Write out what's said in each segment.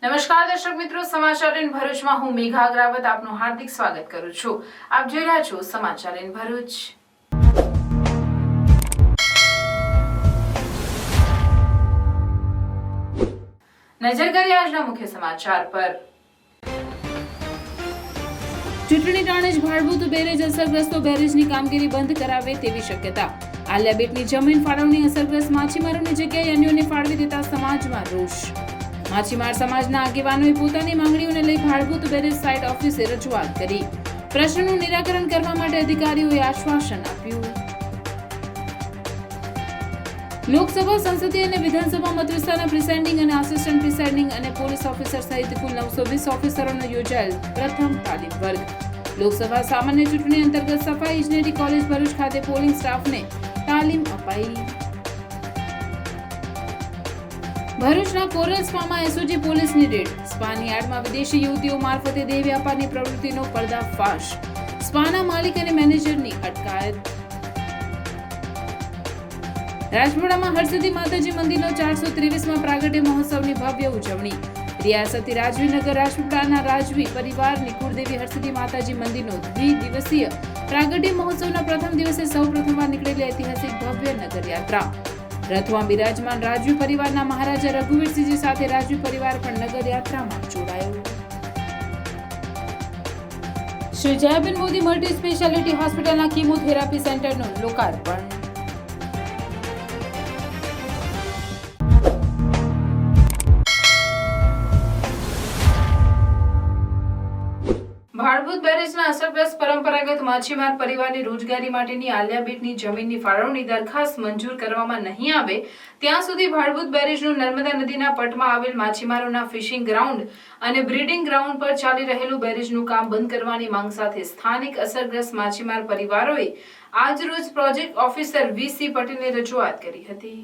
નમસ્કાર દર્શક મિત્રો, સમાચાર ઇન ભરૂચમાં હું મેઘા અગ્રવાલ આપનું હાર્દિક સ્વાગત કરું છું। આપ જોઈ રહ્યા છો સમાચાર ઇન ભરૂચ। નજર કરીએ આજના મુખ્ય સમાચાર પર। ચૂંટણી ટાણે જ ભાડભૂત બેરેજ અસરગ્રસ્તો બેરેજની કામગીરી બંધ કરાવે તેવી શક્યતા। આલિયા બેટની જમીન ફાળવણી અસરગ્રસ્ત માછીમારોની જગ્યાએ અન્યોને ફાળવી દેતા સમાજમાં રોષ। માછીમાર સમાજના આગેવાનોએ પોતાની માંગણીઓને લઈ ભાડભૂત બેરેજ સાઇટ ઓફિસે રજૂઆત કરી। પ્રશ્નનું નિરાકરણ કરવા માટે અધિકારીઓએ આશ્વાસન આપ્યું। લોકસભા, સંસદીય અને વિધાનસભા મતવિસ્તારના પ્રિસાઇડિંગ અને આસિસ્ટન્ટ પ્રિસાઇડિંગ અને પોલીસ ઓફિસર સહિત કુલ 920 ઓફિસરોનો યોજાયેલ પ્રથમ તાલીમ વર્ગ। લોકસભા સામાન્ય ચૂંટણી અંતર્ગત સફાઈ ઇજનેરી કોલેજ ભરૂચ ખાતે પોલિંગ સ્ટાફને તાલીમ અપાઈ। ભરૂચના કોરલ સ્પામાં એસઓજી પોલીસની રેડ। સ્પાની યાર્ડમાં વિદેશી યુવતીઓ મારફતે દેહ વ્યાપારની પ્રવૃત્તિનો પર્દાફાશ। સ્પાના માલિક અને મેનેજરની અટકાયત। રાજપીપળામાં હરસિદ્ધિ માતાજી મંદિરનો 423માં પ્રાગટ્ય મહોત્સવની ભવ્ય ઉજવણી। રિયાસતી રાજવીનગર રાજપીપળાના રાજવી પરિવારની કુળદેવી હરસિદ્ધિ માતાજી મંદિરનો દ્વિદિવસીય પ્રાગટ્ય મહોત્સવના પ્રથમ દિવસે સૌ પ્રથમવાર નીકળેલી ઐતિહાસિક ભવ્ય નગરયાત્રા। રથમાં બિરાજમાન રાજવી પરિવારના મહારાજા રઘુવીરસિંહજી સાથે રાજવી પરિવાર પણ નગરયાત્રામાં જોડાયો। શ્રી જયાબેન મોદી મલ્ટી સ્પેશિયાલિટી હોસ્પિટલના કીમોથેરાપી સેન્ટરનું લોકાર્પણ। ભાડભૂત બેરેજના અસરગ્રસ્ત પરંપરાગત માછીમાર પરિવારની રોજગારી માટેની આલિયા બેટની જમીનની ફાળવણી દરખાસ્ત મંજૂર કરવામાં નહીં આવે ત્યાં સુધી ભાડભૂત બેરેજનું નર્મદા નદીના પટમાં આવેલ માછીમારોના ફિશિંગ ગ્રાઉન્ડ અને બ્રીડિંગ ગ્રાઉન્ડ પર ચાલી રહેલું બેરેજનું કામ બંધ કરવાની માંગ સાથે સ્થાનિક અસરગ્રસ્ત માછીમાર પરિવારોએ આજરોજ પ્રોજેક્ટ ઓફિસર વીસી પટેલને રજૂઆત કરી હતી।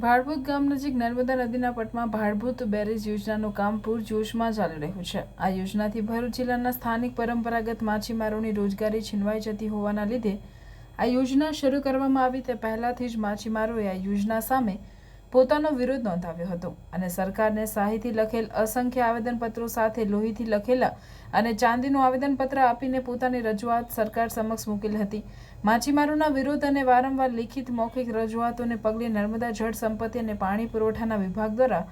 ભાડભૂત ગામ નજીક નર્મદા નદીના પટમાં ભાડભૂત બેરેજ યોજનાનું કામ પૂરજોશમાં ચાલી રહ્યું છે। આ યોજનાથી ભરૂચ જિલ્લાના સ્થાનિક પરંપરાગત માછીમારોની રોજગારી છીનવાઈ જતી હોવાના લીધે આ યોજના શરૂ કરવામાં આવી તે પહેલાથી જ માછીમારોએ આ યોજના સામે પોતાનો વિરોધ નોંધાવ્યો હતો અને સરકારને શાહીથી લખેલ અસંખ્ય આવેદનપત્રો સાથે લોહીથી લખેલા અને ચાંદીનું આવેદનપત્ર આપીને પોતાની રજૂઆત સરકાર સમક્ષ મૂકેલી હતી। માછીમારોના વિરોધ અને વારંવાર લિખિત મૌખિક રજૂઆતોને પગલે નર્મદા જળ સંપત્તિ અને પાણી પુરવઠાના વિભાગ દ્વારા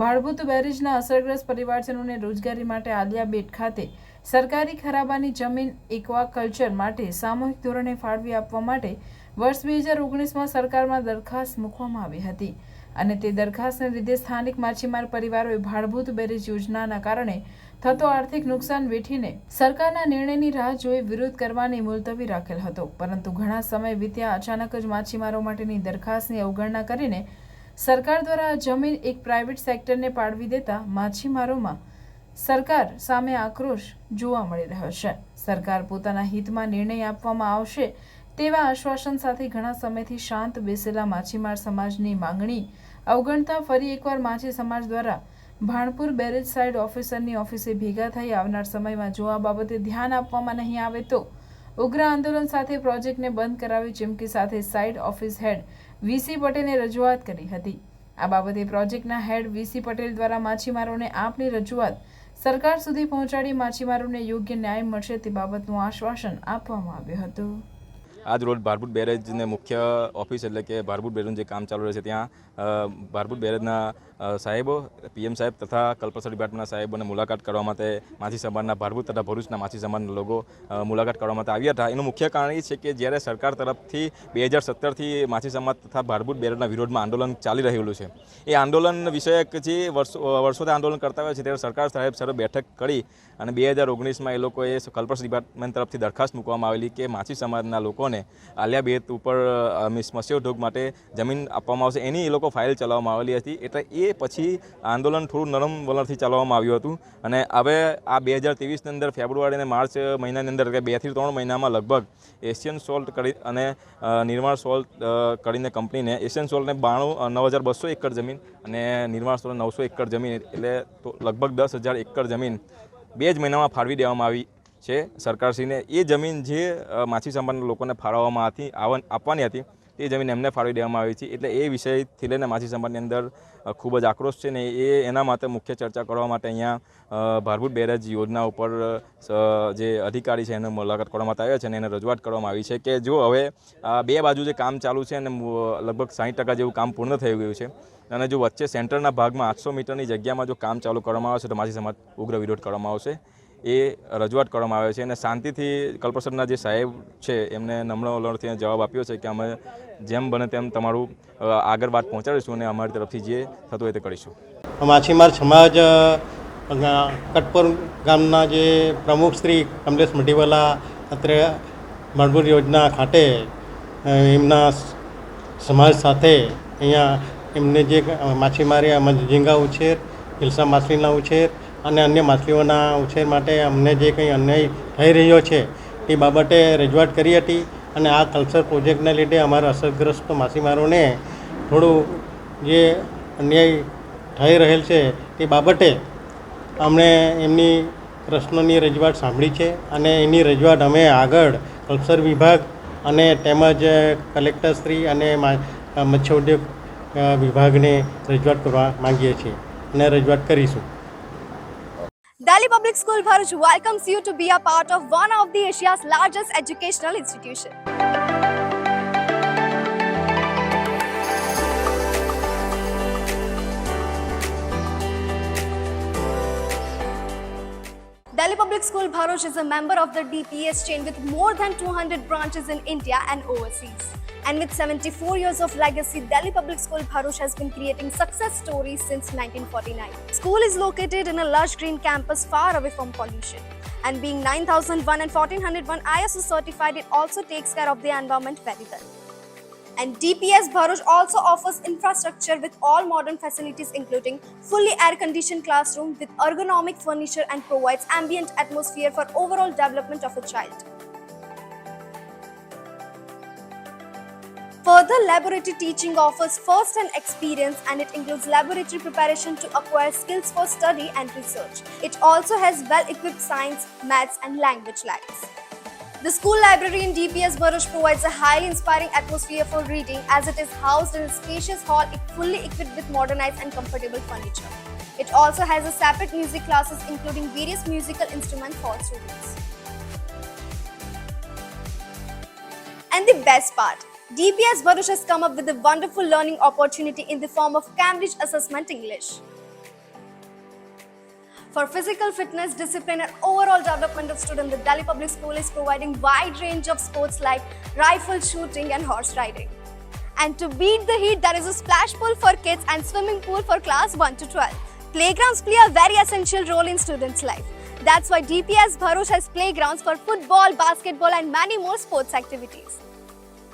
ભાડભૂત બેરેજના અસરગ્રસ્ત પરિવારજનોને રોજગારી માટે આલિયા બેટ ખાતે સરકારી ખરાબાની જમીન એક્વાકલ્ચર માટે સામૂહિક ધોરણે ફાળવી આપવા માટે વર્ષ 2019માં સરકારમાં દરખાસ્ત મૂકવામાં આવી હતી અને તે દરખાસ્તને લીધે સ્થાનિક માછીમાર પરિવારોએ ભાડભૂત બેરેજ યોજનાના કારણે થતો આર્થિક નુકસાન વેઠીને સરકારના નિર્ણયની રાહ જોઈ વિરોધ કરવાની મુલતવી રાખેલ હતો, પરંતુ ઘણા સમય વીત્યા અચાનક જ માછીમારો માટેની દરખાસ્તની અવગણના કરીને સરકાર દ્વારા આ જમીન એક પ્રાઇવેટ સેક્ટરને પાડવી દેતા માછીમારોમાં સરકાર સામે આક્રોશ જોવા મળી રહ્યો છે। સરકાર પોતાના હિતમાં નિર્ણય આપવામાં આવશે તેવા આશ્વાસન સાથે ઘણા સમયથી શાંત બેસેલા માછીમાર સમાજની માંગણી અવગણતા ફરી એકવાર માછી સમાજ દ્વારા ભાણપુર બેરેજ સાઇડ ઓફિસરની ઓફિસે ભેગા થઈ આવનાર સમયમાં જો આ બાબતે ધ્યાન આપવામાં નહીં આવે તો ઉગ્ર આંદોલન સાથે પ્રોજેક્ટને બંધ કરાવી ચીમકી સાથે સાઇડ ઓફિસ હેડ વીસી પટેલને રજૂઆત કરી હતી। આ બાબતે પ્રોજેક્ટના હેડ વીસી પટેલ દ્વારા માછીમારોને આપની રજૂઆત સરકાર સુધી પહોંચાડી માછીમારોને યોગ્ય ન્યાય મળશે તે બાબતનું આશ્વાસન આપવામાં આવ્યું હતું। આજ રોજ ભાડભૂત બેરેજને મુખ્ય ઓફિસ એટલે કે ભાડભૂત બેરેજનું જે કામ ચાલુ રહે છે ત્યાં ભાડભૂત બેરેજના સાહેબો, પીએમ સાહેબ તથા કલ્પસર ડિપાર્ટમેન્ટના સાહેબોને મુલાકાત કરવા માટે માછી સમાજના ભાડભૂત તથા ભરૂચના માછી સમાજના લોકો મુલાકાત કરવા માટે આવ્યા હતા। એનું મુખ્ય કારણ એ છે કે જ્યારે સરકાર તરફથી 2017થી માછી સમાજ તથા ભાડભૂત બેરેજના વિરોધમાં આંદોલન ચાલી રહેલું છે, એ આંદોલન વિષયક જે વર્ષોથી આંદોલન કરતા હોય છે ત્યારે સરકાર સાહેબ સર બેઠક કરી અને 2019માં એ લોકોએ કલ્પસર ડિપાર્ટમેન્ટ તરફથી દરખાસ્ત મૂકવામાં આવેલી કે માછી સમાજના લોકોને આલિયા બેટ ઉપર મત્સ્યોદ્યોગ માટે જમીન આપવામાં આવશે, એની એ લોકો ફાઇલ ચલાવવામાં આવેલી હતી। એટલે એ પછી આંદોલન થોડું નરમ વલણથી ચલાવવામાં આવ્યું હતું અને હવે આ 2023ની અંદર ફેબ્રુઆરી અને માર્ચ મહિનાની અંદર 2 થી 3 મહિનામાં લગભગ એશિયન સોલ્ટ કરી અને નિર્માણ સોલ્ટ કરીને કંપનીને એશિયન સોલ્ટને 9,200 એકર જમીન અને નિર્માણ સોલ્ટ 900 એકર જમીન એટલે લગભગ 10,000 એકર જમીન 2 જ મહિનામાં ફાળવી દેવામાં આવી છે સરકારશ્રીને। એ જમીન જે માછી સમાજના લોકોને ફાળવવામાં આપવાની હતી તે જમીન એમને ફાળવી દેવામાં આવી છે. એટલે એ વિષયથી લઈને માછી સમાજની અંદર ખૂબ જ આક્રોશ છે ને એના માટે મુખ્ય ચર્ચા કરવા માટે અહીંયા ભારભૂત બેરેજ યોજના ઉપર જે અધિકારી છે એને મુલાકાત કરવા માટે આવ્યા છે અને એને રજૂઆત કરવામાં આવી છે કે જો હવે બે બાજુ જે કામ ચાલુ છે અને લગભગ 60% જેવું કામ પૂર્ણ થઈ ગયું છે અને જો વચ્ચે સેન્ટરના ભાગમાં 800 મીટરની જગ્યામાં જો કામ ચાલુ કરવામાં આવશે તો માછી સમાજ ઉગ્ર વિરોધ કરવામાં આવશે. એ રજૂઆત કરવામાં આવે છે અને શાંતિથી કલ્પસરના જે સાહેબ છે એમને નમ્ર વલણથી જવાબ આપ્યો છે કે અમે જેમ બને તેમ તમારું આગળ વાત પહોંચાડીશું અને અમારી તરફથી જે થતું હોય તે કરીશું. માછીમાર સમાજ કટપર ગામના જે પ્રમુખ શ્રી કમલેશ મઢીવાલા અત્રે ભારભૂત યોજના ખાતે એમના સમાજ સાથે અહીંયા એમને જે માછીમારી ઝીંગા ઉછેર, હિલસા માછલીના ઉછેર અને અન્ય માછલીઓના ઉછેર માટે અમને જે કંઈ અન્યાય થઈ રહ્યો છે એ બાબતે રજૂઆત કરી હતી અને આ કલ્ચર પ્રોજેક્ટને લીધે અમારા અસરગ્રસ્ત માછીમારોને થોડું જે અન્યાય થઈ રહેલ છે તે બાબતે અમને એમની પ્રશ્નોની રજૂઆત સાંભળી છે અને એની રજૂઆત અમે આગળ કલ્ચર વિભાગ અને તેમજ કલેક્ટરશ્રી અને મત્સ્ય ઉદ્યોગ વિભાગને રજૂઆત કરવા માંગીએ છીએ અને રજૂઆત કરીશું. Delhi Public School Bharuch welcomes you to be a part of one of the Asia's largest educational institution. Delhi Public School Bharuch is a member of the DPS chain with more than 200 branches in India and overseas. And with 74 years of legacy, Delhi Public School Bharuch has been creating success stories since 1949. School is located in a lush green campus far away from pollution. And being 9001 and 1401 ISO certified, it also takes care of the environment very well. And DPS Bharuch also offers infrastructure with all modern facilities including fully air-conditioned classroom with ergonomic furniture and provides ambient atmosphere for overall development of a child. Further, laboratory teaching offers first-hand experience and it includes laboratory preparation to acquire skills for study and research. It also has well-equipped science, maths and language labs. The school library in DPS Bharuch provides a highly inspiring atmosphere for reading as it is housed in a spacious hall fully equipped with modernized and comfortable furniture. It also has a separate music classes including various musical instruments for students. And the best part, DPS Bharuch has come up with a wonderful learning opportunity in the form of Cambridge Assessment English. For physical fitness, discipline and overall development of students, the Delhi Public School is providing wide range of sports like rifle shooting and horse riding. And to beat the heat, there is a splash pool for kids and swimming pool for class 1 to 12. Playgrounds play a very essential role in students' life. That's why DPS Bharuch has playgrounds for football, basketball and many more sports activities.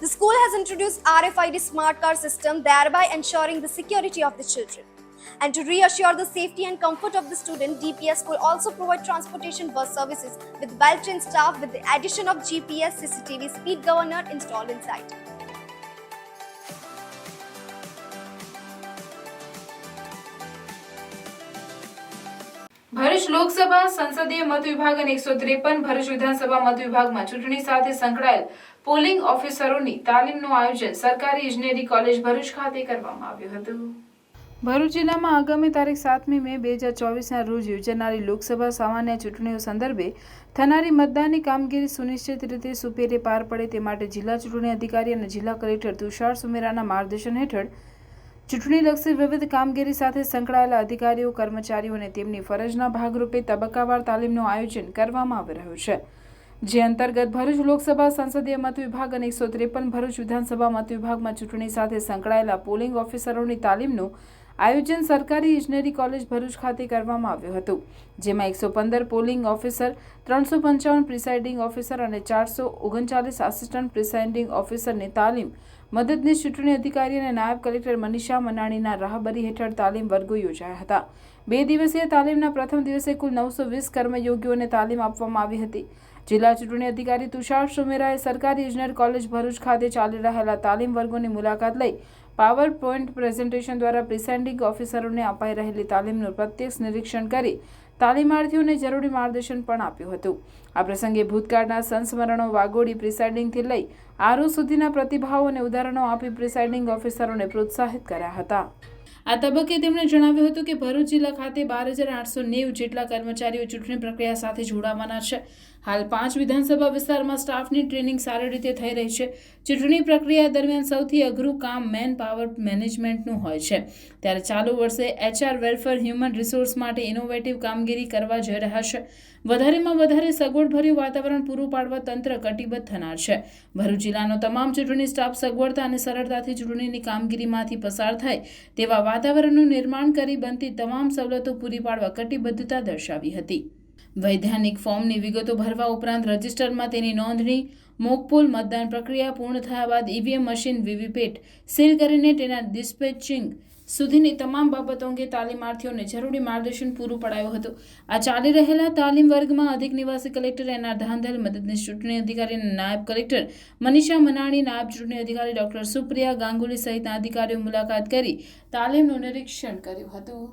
The school has introduced RFID smart card system, thereby ensuring the security of the children. And to reassure the safety and comfort of the student, DPS will also provide transportation bus services with well-trained staff with the addition of GPS CCTV speed governor installed inside. Bharuch Lok Sabha સંસદીય મત વિભાગ અને 153 ભરૂચ વિધાનસભા મત વિભાગમાં ચૂંટણી સાથે સંકળાયેલ પોલિંગ ઓફિસરોની તાલીમનું આયોજન સરકારી ઇજનેરી કોલેજ ભરૂચ ખાતે કરવામાં આવ્યું હતું. ભરૂચ જિલ્લામાં આગામી તારીખ 7મી મે 2024ના રોજ યોજાનારી લોકસભા સામાન્ય ચૂંટણીઓ સંદર્ભે થનારી મતદાનની કામગીરી સુનિશ્ચિત રીતે સુપેરે પાર પડે તે માટે જિલ્લા ચૂંટણી અધિકારી અને જિલ્લા કલેક્ટર તુષાર સુમેરાના માર્ગદર્શન હેઠળ ચૂંટણીલક્ષી વિવિધ કામગીરી સાથે સંકળાયેલા અધિકારીઓ, કર્મચારીઓ અને તેમની ફરજના ભાગરૂપે તબક્કાવાર તાલીમનું આયોજન કરવામાં આવી રહ્યું છે. જે અંતર્ગત ભરૂચ લોકસભા સંસદીય મત વિભાગ અને 153 ભરૂચ વિધાનસભા મત વિભાગમાં ચૂંટણી સાથે સંકળાયેલા પોલિંગ ઓફિસરોની તાલીમનું આયોજન સરકારી ઇજનેરી કોલેજ ભરૂચ ખાતે કરવામાં આવ્યું હતું. જેમાં 115 પોલિંગ ઓફિસર, 355 પ્રિસાઇડિંગ ઓફિસર અને 439 આસિસ્ટન્ટ પ્રિસાઇડિંગ ઓફિસરની તાલીમ મદદનીશ ચૂંટણી અધિકારી અને નાયબ કલેક્ટર મનીષા મનાણીના રાહબરી હેઠળ તાલીમ વર્ગો યોજાયા હતા. 2 દિવસીય તાલીમના પ્રથમ દિવસે કુલ 920 કર્મયોગીઓને તાલીમ આપવામાં આવી હતી. જિલ્લા ચૂંટણી અધિકારી તુષાર સુમેરાએ સરકારી ઇજનેર કોલેજ ભરૂચ ખાતે ચાલી રહેલા તાલીમ વર્ગોની મુલાકાત લઈ પાવર પોઈન્ટ પ્રેઝન્ટેશન દ્વારા પ્રિસાઇડિંગ ઓફિસરોને અપાઈ રહેલી તાલીમનું પ્રત્યક્ષ નિરીક્ષણ કરી તાલીમાર્થીઓને જરૂરી માર્ગદર્શન પણ આપ્યું હતું. આ પ્રસંગે ભૂતકાળના સંસ્મરણો વાગોડી પ્રિસાઇડિંગથી લઈ આરો સુધીના પ્રતિભાવો અને ઉદાહરણો આપી પ્રિસાઇડિંગ ઓફિસરોને પ્રોત્સાહિત કર્યા હતા. આ તબક્કે તેમણે જણાવ્યું હતું કે ભરૂચ જિલ્લા ખાતે 12,890 જેટલા કર્મચારીઓ ચૂંટણી પ્રક્રિયા સાથે જોડાવાના છે. હાલ 5 વિધાનસભા વિસ્તારમાં સ્ટાફની ટ્રેનિંગ સારી રીતે થઈ રહી છે. ચૂંટણી પ્રક્રિયા દરમિયાન સૌથી અઘરું કામ મેન પાવર મેનેજમેન્ટનું હોય છે. ત્યારે ચાલુ વર્ષે HR વેલફેર હ્યુમન રિસોર્સ માટે ઇનોવેટિવ કામગીરી કરવા જઈ રહ્યા છે. વધારેમાં વધારે સગવડભર્યું વાતાવરણ પૂરું પાડવા તંત્ર કટિબદ્ધ થનાર છે. ભરૂચ જિલ્લાનો તમામ ચૂંટણી સ્ટાફ સગવડતા અને સરળતાથી ચૂંટણીની કામગીરીમાંથી પસાર થાય તેવા વાતાવરણનું નિર્માણ કરી બનતી તમામ સવલતો પૂરી પાડવા કટિબદ્ધતા દર્શાવી હતી. વૈધાનિક ફોર્મની વિગતો ભરવા ઉપરાંત રજિસ્ટરમાં તેની નોંધણી, મોકપોલ મતદાન પ્રક્રિયા પૂર્ણ થયા બાદ EVM મશીન વીવીપેટ સીલ કરીને તેના ડિસ્પેચિંગ સુધીની તમામ બાબતો અંગે તાલીમાર્થીઓને જરૂરી માર્ગદર્શન પૂરું પડાયું હતું. આ ચાલી રહેલા તાલીમ વર્ગમાં અધિક નિવાસી કલેક્ટર NR ધાંધલ, મદદનીશ ચૂંટણી અધિકારી અને નાયબ કલેક્ટર મનીષા મનાણી, નાયબ ચૂંટણી અધિકારી ડોક્ટર સુપ્રિયા ગાંગુલી સહિતના અધિકારીઓ મુલાકાત કરી તાલીમનું નિરીક્ષણ કર્યું હતું.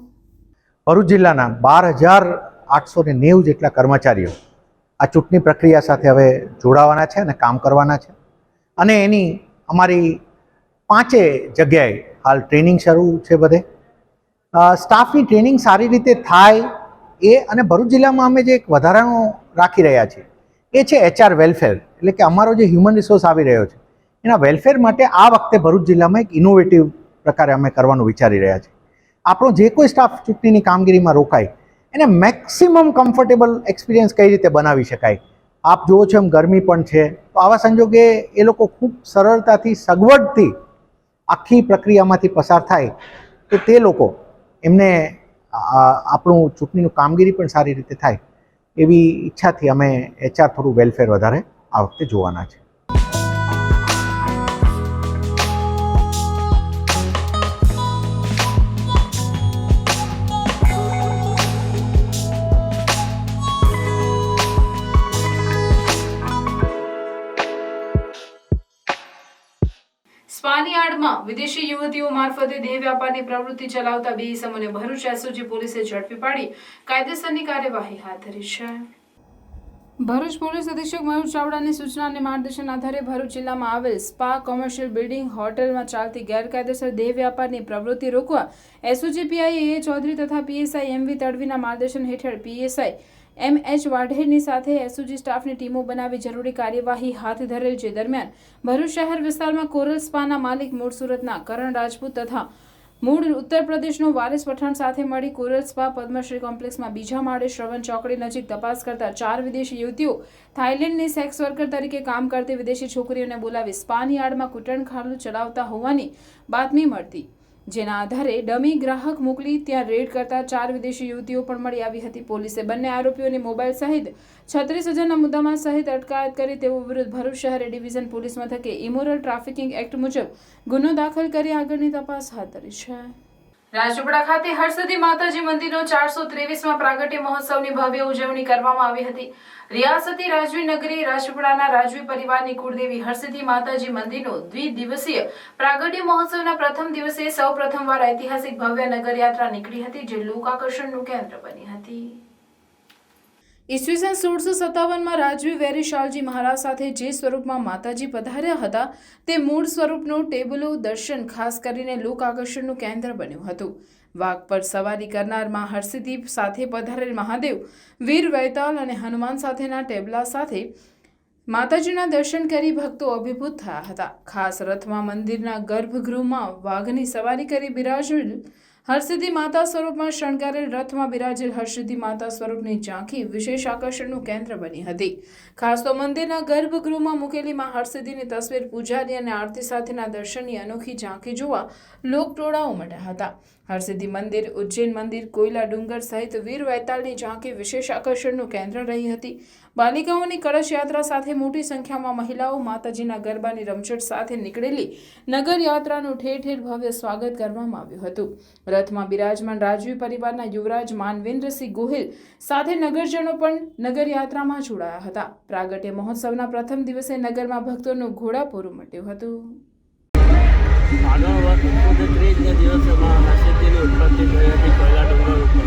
ભરૂચ જિલ્લાના 12,890 જેટલા કર્મચારીઓ આ ચૂંટણી પ્રક્રિયા સાથે હવે જોડાવાના છે અને કામ કરવાના છે. અને એની અમારી 5 જગ્યાએ હાલ ટ્રેનિંગ શરૂ છે. બધે સ્ટાફની ટ્રેનિંગ સારી રીતે થાય એ અને ભરૂચ જિલ્લામાં અમે જે એક વધારાનું રાખી રહ્યા છીએ એ છે HR વેલફેર, એટલે કે અમારો જે હ્યુમન રિસોર્સ આવી રહ્યો છે એના વેલફેર માટે આ વખતે ભરૂચ જિલ્લામાં એક ઇનોવેટિવ પ્રકારે અમે કરવાનું વિચારી રહ્યા છીએ. આપણો જે કોઈ સ્ટાફ ચૂંટણીની કામગીરીમાં રોકાય એને મેક્સિમમ કમ્ફર્ટેબલ એક્સપિરિયન્સ કઈ રીતે બનાવી શકાય. આપ જુઓ છો એમ ગરમી પણ છે, તો આવા સંજોગે એ લોકો ખૂબ સરળતાથી સગવડથી આખી પ્રક્રિયામાંથી પસાર થાય તો તે લોકો એમને આપણું ચૂંટણીનું કામગીરી પણ સારી રીતે થાય એવી ઈચ્છાથી અમે HR થોડું વેલફેર વધારે આ વખતે જોવાના છે. સ્પાની આડમાં વિદેશી યુવતીઓ મારફતે દેહ વ્યાપારની પ્રવૃત્તિ ચલાવતા 2 ઇસમોને ભરૂચ SOG પોલીસે ઝડપી પાડી કાયદેસરની કાર્યવાહી હાથ ધરી છે. ભરૂચ પોલીસ અધિક્ષક મયુર ચાવડાની સૂચના અને માર્ગદર્શન આધારે ભરૂચ જિલ્લામાં આવેલ સ્પા, કોમર્શિયલ બિલ્ડિંગ, હોટલમાં ચાલતી ગેરકાયદેસર દેહ વ્યાપારની પ્રવૃત્તિ રોકવા SOG PI AA ચૌધરી તથા PSI MV તડવીના માર્ગદર્શન હેઠળ PSI MH વાઢેરની સાથે SOG સ્ટાફની ટીમો બનાવી જરૂરી કાર્યવાહી હાથ ધરેલ. જે દરમિયાન ભરૂચ શહેર વિસ્તારમાં કોરલ સ્પાના માલિક મૂળ સુરતના કરણ રાજપૂત તથા મૂળ ઉત્તર પ્રદેશનો વારિસ પઠાણ સાથે મળી કોરલ સ્પા પદ્મશ્રી કોમ્પ્લેક્સમાં બીજા માળે શ્રવણ ચોકડી નજીક તપાસ કરતા 4 વિદેશી યુવતીઓ થાઇલેન્ડની સેક્સ વર્કર તરીકે કામ કરતી વિદેશી છોકરીઓને બોલાવી સ્પાની આડમાં કૂટણખાનું ચલાવતા હોવાની બાતમી મળતી, જેના આધારે ડમી ગ્રાહક મોકલી ત્યાં રેડ કરતા 4 વિદેશી યુવતીઓ પણ મળી આવી હતી. પોલીસે બંને આરોપીઓની મોબાઈલ સહિત 36,000ના મુદ્દામાલ સહિત અટકાયત કરી તેઓ વિરુદ્ધ ભરૂચ શહેર ડિવિઝન પોલીસ મથકે ઇમોરલ ટ્રાફિકિંગ એક્ટ મુજબ ગુનો દાખલ કરી આગળની તપાસ હાથ ધરી છે. રાજપીપળા ખાતે હરસિદ્ધિ માતાજી મંદિરનો 423માં પ્રાગટ્ય મહોત્સવની ભવ્ય ઉજવણી કરવામાં આવી હતી. રિયાસતી રાજવી નગરી રાજપીપળાના રાજવી પરિવારની કુળદેવી હરસિદ્ધિ માતાજી મંદિરનો દ્વિદિવસીય પ્રાગટ્ય મહોત્સવના પ્રથમ દિવસે સૌ પ્રથમવાર ઐતિહાસિક ભવ્ય નગરયાત્રા નીકળી હતી, જે લોકાકર્ષણનું કેન્દ્ર બની હતી. ઈસવીસન 1657માં રાજવી વેરીશાલજી મહારાજ સાથે જે સ્વરૂપમાં માતાજી પધાર્યા હતા તે મૂળ સ્વરૂપનું ટેબલો દર્શન ખાસ કરીને લોક આકર્ષણનું કેન્દ્ર બન્યું હતું. વાઘ પર સવારી કરનાર માં હરસિદ્ધિ સાથે પધારેલ મહાદેવ, વીર વૈતાલ અને હનુમાન સાથેના ટેબલા સાથે માતાજીના દર્શન કરી ભક્તો અભિભૂત થયા હતા. ખાસ રથમાં મંદિરના ગર્ભગૃહમાં વાઘની સવારી કરી બિરાજેલ હરસિદ્ધિ માતા સ્વરૂપમાં શણગારેલ રથમાં બિરાજેલ હરસિદ્ધિ માતા સ્વરૂપની ઝાંખી વિશેષ આકર્ષણનું કેન્દ્ર બની હતી. ખાસ તો મંદિરના ગર્ભગૃહમાં મૂકેલી માં હરસિદ્ધિની તસવીર, પૂજારી અને આરતી સાથેના દર્શનની અનોખી ઝાંખી જોવા લોકટોળાઓ ઉમટ્યા હતા. હરસિદ્ધિ મંદિર, ઉજ્જૈન મંદિર, કોયલા ડુંગર સહિત વીર વૈતાલની ઝાંખી વિશેષ આકર્ષણનું કેન્દ્ર રહી હતી. બાલિકાઓની કળશ યાત્રા સાથે મોટી સંખ્યામાં મહિલાઓ માતાજીના ગરબાની રમઝટ સાથે નીકળેલી નગર યાત્રાનું ઠેર ઠેર ભવ્ય સ્વાગત કરવામાં આવ્યું હતું. રથમાં બિરાજમાન રાજવી પરિવારના યુવરાજ માનવેન્દ્રસિંહ ગોહિલ સાથે નગરજનો પણ નગર યાત્રામાં જોડાયા હતા. પ્રાગટ્ય મહોત્સવના પ્રથમ દિવસે નગરમાં ભક્તોનું ઘોડાપૂર ઉમટ્યું હતું. આગળ 31 દિવસમાં હરસિદ્ધિની ઉત્પત્તિ થઈ હતી કોયલા ડુંગર ઉપર.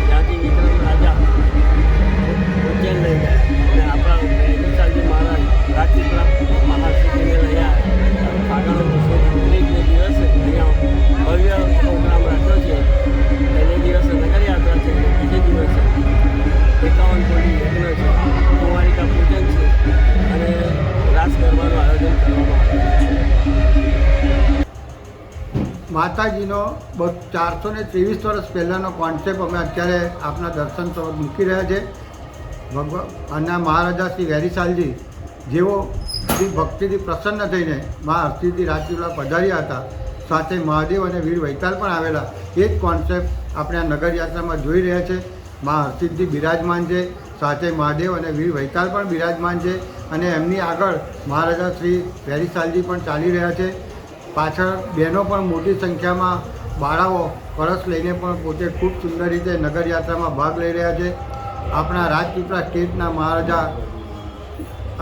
ત્યાંથી વિક્રમ રાજા ઉજ્જૈન લઈ ગયા અને આપણા વૈદશાલજી મહારાજ રાજપીપળા મહાસિદ્ધિને લઈ આવ્યા. આગળ 31 દિવસે અહીંયા ભવ્ય પ્રોગ્રામ રાખ્યો છે. પહેલે દિવસે નગરયાત્રા છે, બીજે દિવસે 51 કોટી યજ્ઞ છે, કુંવારિકા પૂજન છે અને રાસ ગરબાનું આયોજન કરવામાં આવ્યું છે. માતાજીનો 423 વર્ષ પહેલાંનો કોન્સેપ્ટ અમે અત્યારે આપના દર્શન સમક્ષ મૂકી રહ્યા છે. ભગવાન અને મહારાજા શ્રી વેરીસાલજી જેઓ શ્રી ભક્તિથી પ્રસન્ન થઈને મા હરસિદ્ધિ રાજપીપળા પધાર્યા હતા. સાથે મહાદેવ અને વીર વૈતાલ પણ આવેલા. એ જ કોન્સેપ્ટ આપણે આ નગરયાત્રામાં જોઈ રહ્યા છે. મા હરસિદ્ધિ બિરાજમાન છે, સાથે મહાદેવ અને વીર વૈતાલ પણ બિરાજમાન છે અને એમની આગળ મહારાજા શ્રી વેરીસાલજી પણ ચાલી રહ્યા છે. પાછળ બહેનો પણ મોટી સંખ્યામાં બાળાઓ કળશ લઈને પણ પોતે ખૂબ સુંદર રીતે નગરયાત્રામાં ભાગ લઈ રહ્યા છે. આપણા રાજપીપળા સ્ટેટના મહારાજા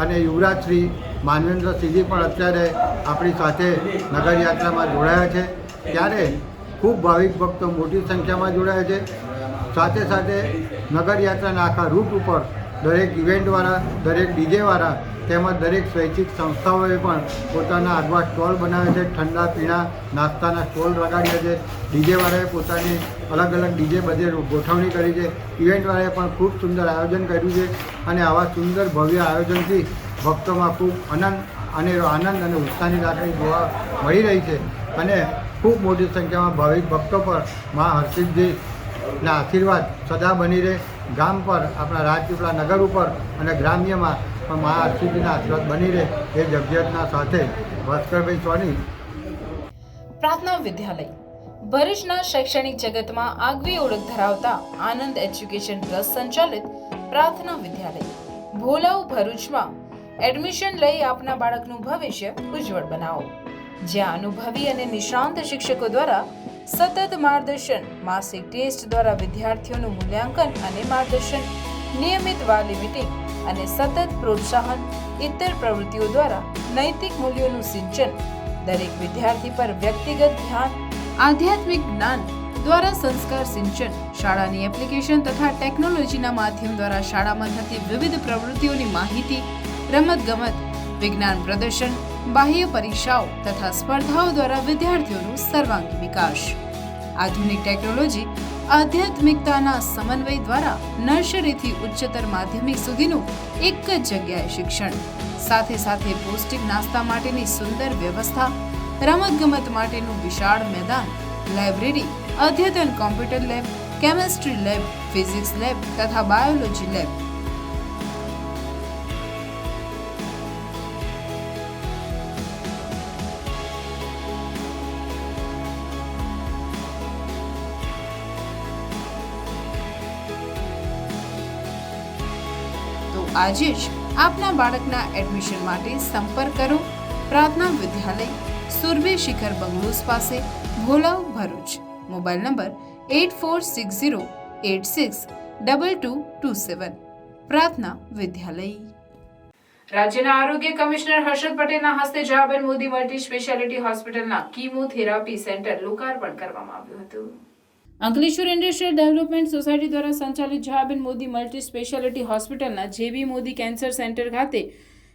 અને યુવરાજ શ્રી માનવેન્દ્રસિંહજી પણ અત્યારે આપણી સાથે નગરયાત્રામાં જોડાયા છે. ત્યારે ખૂબ ભાવિક ભક્તો મોટી સંખ્યામાં જોડાયા છે. સાથે સાથે નગરયાત્રાના આખા રૂટ ઉપર દરેક ઇવેન્ટવાળા, દરેક ડીજેવાળા તેમજ દરેક સ્વૈચ્છિક સંસ્થાઓએ પણ પોતાના આગવા સ્ટોલ બનાવ્યા છે. ઠંડા પીણા નાસ્તાના સ્ટોલ લગાડ્યા છે. ડીજેવાળાએ પોતાની અલગ અલગ ડીજે બધે ગોઠવણી કરી છે. ઇવેન્ટવાળાએ પણ ખૂબ સુંદર આયોજન કર્યું છે અને આવા સુંદર ભવ્ય આયોજનથી ભક્તોમાં ખૂબ આનંદ અને ઉત્સાહની લાગણી જોવા મળી રહી છે અને ખૂબ મોટી સંખ્યામાં ભાવિક ભક્તો પર મા હરસિદ્ધિના આશીર્વાદ સદા બની રહે. ગામ પર, આપણા રાજપીપળા નગર ઉપર અને ગ્રામ્યમાં પણ મા હરસિદ્ધિના આશીર્વાદ બની રહે એ જગ્યાના સાથે ભાસ્કરભાઈ સોની. પ્રાર્થના વિદ્યાલય ભરૂચના શૈક્ષણિક જગતમાં આગવી ઓળખ ધરાવતા આનંદ એજ્યુકેશન ટ્રસ્ટ સંચાલિત પ્રાર્થના વિદ્યાલય ભોલાવ ભરૂચમાં એડમિશન લઈ આપના બાળકનું ભવિષ્ય ઉજ્જવળ બનાવો. જ્યાં અનુભવી અને નિષ્ણાંત શિક્ષકો દ્વારા સતત માર્ગદર્શન, માસિક ટેસ્ટ દ્વારા વિદ્યાર્થીઓનું મૂલ્યાંકન અને માર્ગદર્શન, નિયમિત વાલી મીટિંગ અને સતત પ્રોત્સાહન, ઇતર પ્રવૃત્તિઓ દ્વારા નૈતિક મૂલ્યોનું સિંચન, દરેક વિદ્યાર્થી પર વ્યક્તિગત ધ્યાન, આધ્યાત્મિક જ્ઞાન દ્વારા સંસ્કાર સિંચન, શાળાની એપ્લિકેશન તથા ટેકનોલોજીના માધ્યમ દ્વારા શાળામાં થતી વિવિધ પ્રવૃત્તિઓની માહિતી, રમતગમત, વિજ્ઞાન પ્રદર્શન, બાહ્ય પરીક્ષાઓ તથા સ્પર્ધાઓ દ્વારા વિદ્યાર્થીઓનું સર્વાંગી વિકાસ. આધુનિક ટેકનોલોજી, આધ્યાત્મિકતાના સમન્વય દ્વારા નર્સરીથી ઉચ્ચતર માધ્યમિક સુધીનું એક જ જગ્યાએ શિક્ષણ. સાથે સાથે પૌષ્ટિક નાસ્તા માટેની સુંદર વ્યવસ્થા, રમતગમત માટેનું વિશાળ મેદાન, લાઇબ્રેરી, અદ્યતન computer lab, chemistry lab, physics lab તથા બાયોલોજી લેબ. તો આજે જ આપના બાળકના એડમિશન માટે સંપર્ક કરો પ્રાર્થના વિદ્યાલય, સુરભી શિખર બંગલોઝ પાસે, ભોલાવ, ભરૂચ. Mobile number 8460862227. પ્રાર્થના વિદ્યાલય. રાજ્યના આરોગ્ય કમિશનર હર્ષદ પટેલના હસ્તે જહાબેન મોદી મલ્ટી સ્પેશિયાલિટી હોસ્પિટલના કીમોથેરાપી સેન્ટર લોકાર્પણ કરવામાં આવ્યું હતું. અંકલેશ્વર ઇન્ડસ્ટ્રીયલ ડેવલપમેન્ટ સોસાયટી દ્વારા સંચાલિત જહાબેન મોદી મલ્ટી સ્પેશિયાલિટી હોસ્પિટલના જેબી મોદી કેન્સર સેન્ટર ખાતે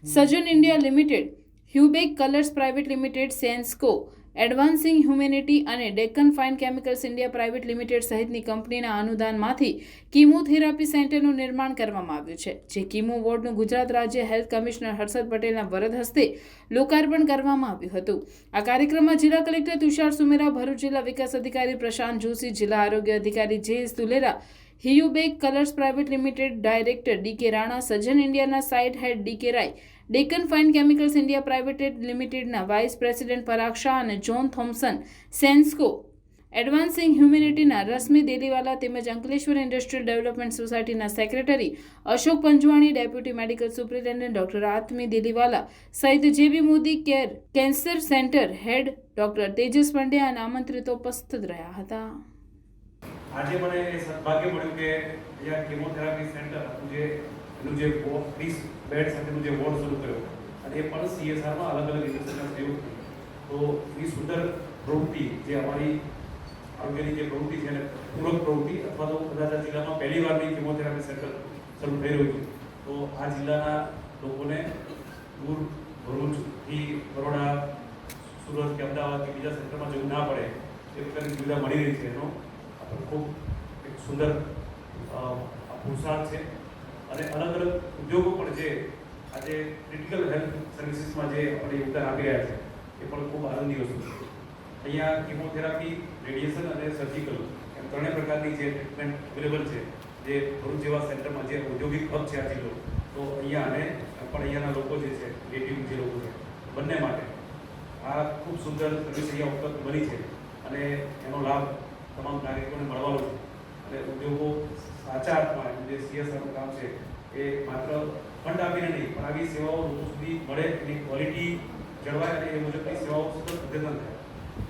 Sajjan India limited, Heubach colours private limited, સેન્સ્કો, એડવાન્સિંગ હ્યુમેનિટી અને Deccan fine chemicals India private limited સહિતની કંપનીના અનુદાનમાંથી કીમોથેરાપી સેન્ટરનું નિર્માણ કરવામાં આવ્યું છે. જે કીમો વોર્ડનું ગુજરાત રાજ્ય હેલ્થ કમિશનર હર્ષદ પટેલના વરદ હસ્તે લોકાર્પણ કરવામાં આવ્યું હતું. આ કાર્યક્રમમાં જિલ્લા કલેક્ટર તુષાર સુમેરા, ભરૂચ જિલ્લા વિકાસ અધિકારી પ્રશાંત જોશી, જિલ્લા આરોગ્ય અધિકારી J S. Tulera, Heubach colours private limited director D K. Rana, Sajjan ઇન્ડિયાના site head D K. Rai, Deccan fine chemicals India private લિમિટેડના વાઇસ પ્રેસિડેન્ટ પરાગ શાહ અને જોન થોમ્સન, સેન્સ્કો, એડવાન્સિંગ હ્યુમેનિટીના રશ્મિ દેલીવાલા તેમજ અંકલેશ્વર ઇન્ડસ્ટ્રીયલ ડેવલપમેન્ટ સોસાયટીના secretary Ashok Panjwani, deputy medical superintendent doctor Atmi Deliwala સહિત J B Modi care cancer centre head doctor Tejas Pandya અને આમંત્રિતો ઉપસ્થિત રહ્યા હતા. આજે મને એ સદભાગ્ય મળ્યું કે અહીંયા કેમોથેરાપી સેન્ટર એનું જે 30 બેડ સાથેનું જે વોર્ડ શરૂ કર્યો અને એ પણ CSRમાં અલગ અલગ ઇન્ડસ્ટ્રીના સહયોગથી તો એવી સુંદર પ્રવૃત્તિ જે અમારી આરોગ્યની જે પ્રવૃત્તિ છે એને પૂરક પ્રવૃત્તિ અથવા તો કદાચ આ જિલ્લામાં પહેલી વારની કિમોથેરાપી સેન્ટર શરૂ થઈ રહ્યું છે. તો આ જિલ્લાના લોકોને દૂર ભરૂચથી બરોડા, સુરત કે અમદાવાદ કે બીજા સેન્ટરમાં જવું ના પડે એ પ્રકારની સુવિધા મળી રહી છે. એનો ખૂબ એક સુંદર પુરુષાર્થ છે. અને અલગ અલગ ઉદ્યોગો પણ જે આજે ક્રિટિકલ હેલ્થ સર્વિસીસમાં જે આપણે યોગદાન આપી રહ્યા છે એ પણ ખૂબ આનંદની વસ્તુ છે. અહીંયા કિમોથેરાપી, રેડિયેશન અને સર્જિકલ એમ ત્રણેય પ્રકારની જે ટ્રીટમેન્ટ અવેલેબલ છે. જે ભરૂચ જેવા સેન્ટરમાં જે ઔદ્યોગિક હબ છે આ જિલ્લો, તો અહીંયા અને પણ અહીંયાના લોકો જે છે નેટિવ જે લોકો છે બંને માટે આ ખૂબ સુંદર સર્વિસ અહીંયા ઉપલબ્ધ બની છે અને એનો લાભ તમામ નાગરિકોને મળવાનો છે. અને ઉદ્યોગો સાચા અર્થમાં જે CSRનું કામ છે એ માત્ર ફંડ આપીને નહીં પણ આવી સેવાઓ લોકો સુધી મળે, એની ક્વોલિટી જળવાય અને એ મુજબની સેવાઓ સતત અદ્યતન થાય.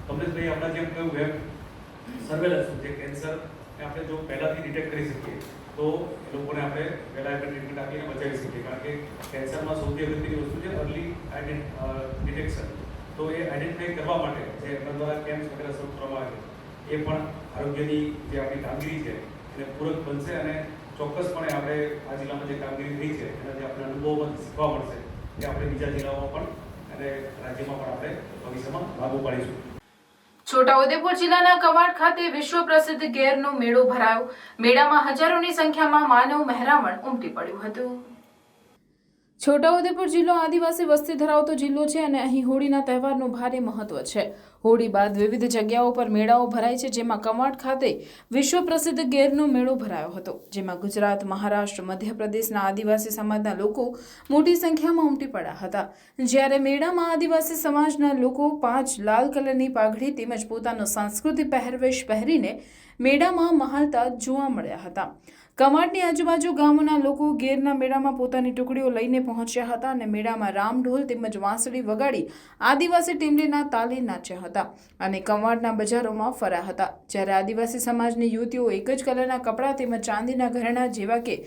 કમલેશભાઈ આપણા જેમ કહ્યું વેબ સર્વેલન્સ જે કેન્સર આપણે જો પહેલાંથી ડિટેક્ટ કરી શકીએ તો એ લોકોને આપણે પહેલાં આપણે ટ્રીટમેન્ટ આપીને બચાવી શકીએ. કારણ કે કેન્સરમાં સૌથી અગત્યની વસ્તુ છે અર્લી ડિટેક્શન. તો એ આઈડેન્ટિફાઈ કરવા માટે જે આપણા દ્વારા કેમ્પ્સ વગેરે શરૂ કરવામાં આવે છે એ પણ આરોગ્યની જે આપણી કામગીરી છે એને પૂરક બનશે અને ચોક્કસપણે આપણે આ જિલ્લામાં જે કામગીરી થઈ છે એના જે આપણે અનુભવોમાંથી શીખવા મળશે એ આપણે બીજા જિલ્લાઓમાં પણ અને રાજ્યમાં પણ આપણે ભવિષ્યમાં લાગુ પાડીશું. છોટાઉદેપુર જિલ્લાના કવાડ ખાતે વિશ્વ પ્રસિદ્ધ ઘેરનો મેળો ભરાયો. મેળામાં હજારોની સંખ્યામાં માનવ મહેરામણ ઉમટી પડ્યું હતું. છોટાઉદેપુર જિલ્લો આદિવાસી વસ્તી ધરાવતો જિલ્લો છે અને અહીં હોળીના તહેવારનું ભારે મહત્વ છે. હોળી બાદ વિવિધ જગ્યાઓ પર મેળાઓ ભરાય છે, જેમાં કવાડ ખાતે વિશ્વ પ્રસિદ્ધ ઘેરનો મેળો ભરાયો હતો, જેમાં ગુજરાત, મહારાષ્ટ્ર, મધ્યપ્રદેશના આદિવાસી સમાજના લોકો મોટી સંખ્યામાં ઉમટી પડ્યા હતા. જ્યારે મેળામાં આદિવાસી સમાજના લોકો 5 લાલ કલરની પાઘડી તેમજ પોતાનો સાંસ્કૃતિક પહેરવેશ પહેરીને મેળામાં મહાલતા જોવા મળ્યા હતા. કવાડની આજુબાજુ ગામોના લોકો ઘેરના મેળામાં પોતાની ટુકડીઓ લઈને પહોંચ્યા હતા અને મેળામાં રામઢોલ તેમજ વાંસળી વગાડી આદિવાસી ટીમલીના તાલે નાચ્યા હતા અને કવાડના બજારોમાં ફર્યા હતા. જ્યારે આદિવાસી સમાજની યુવતીઓ એક જ કલરના કપડાં તેમજ ચાંદીના ઘરેણાં જેવા કે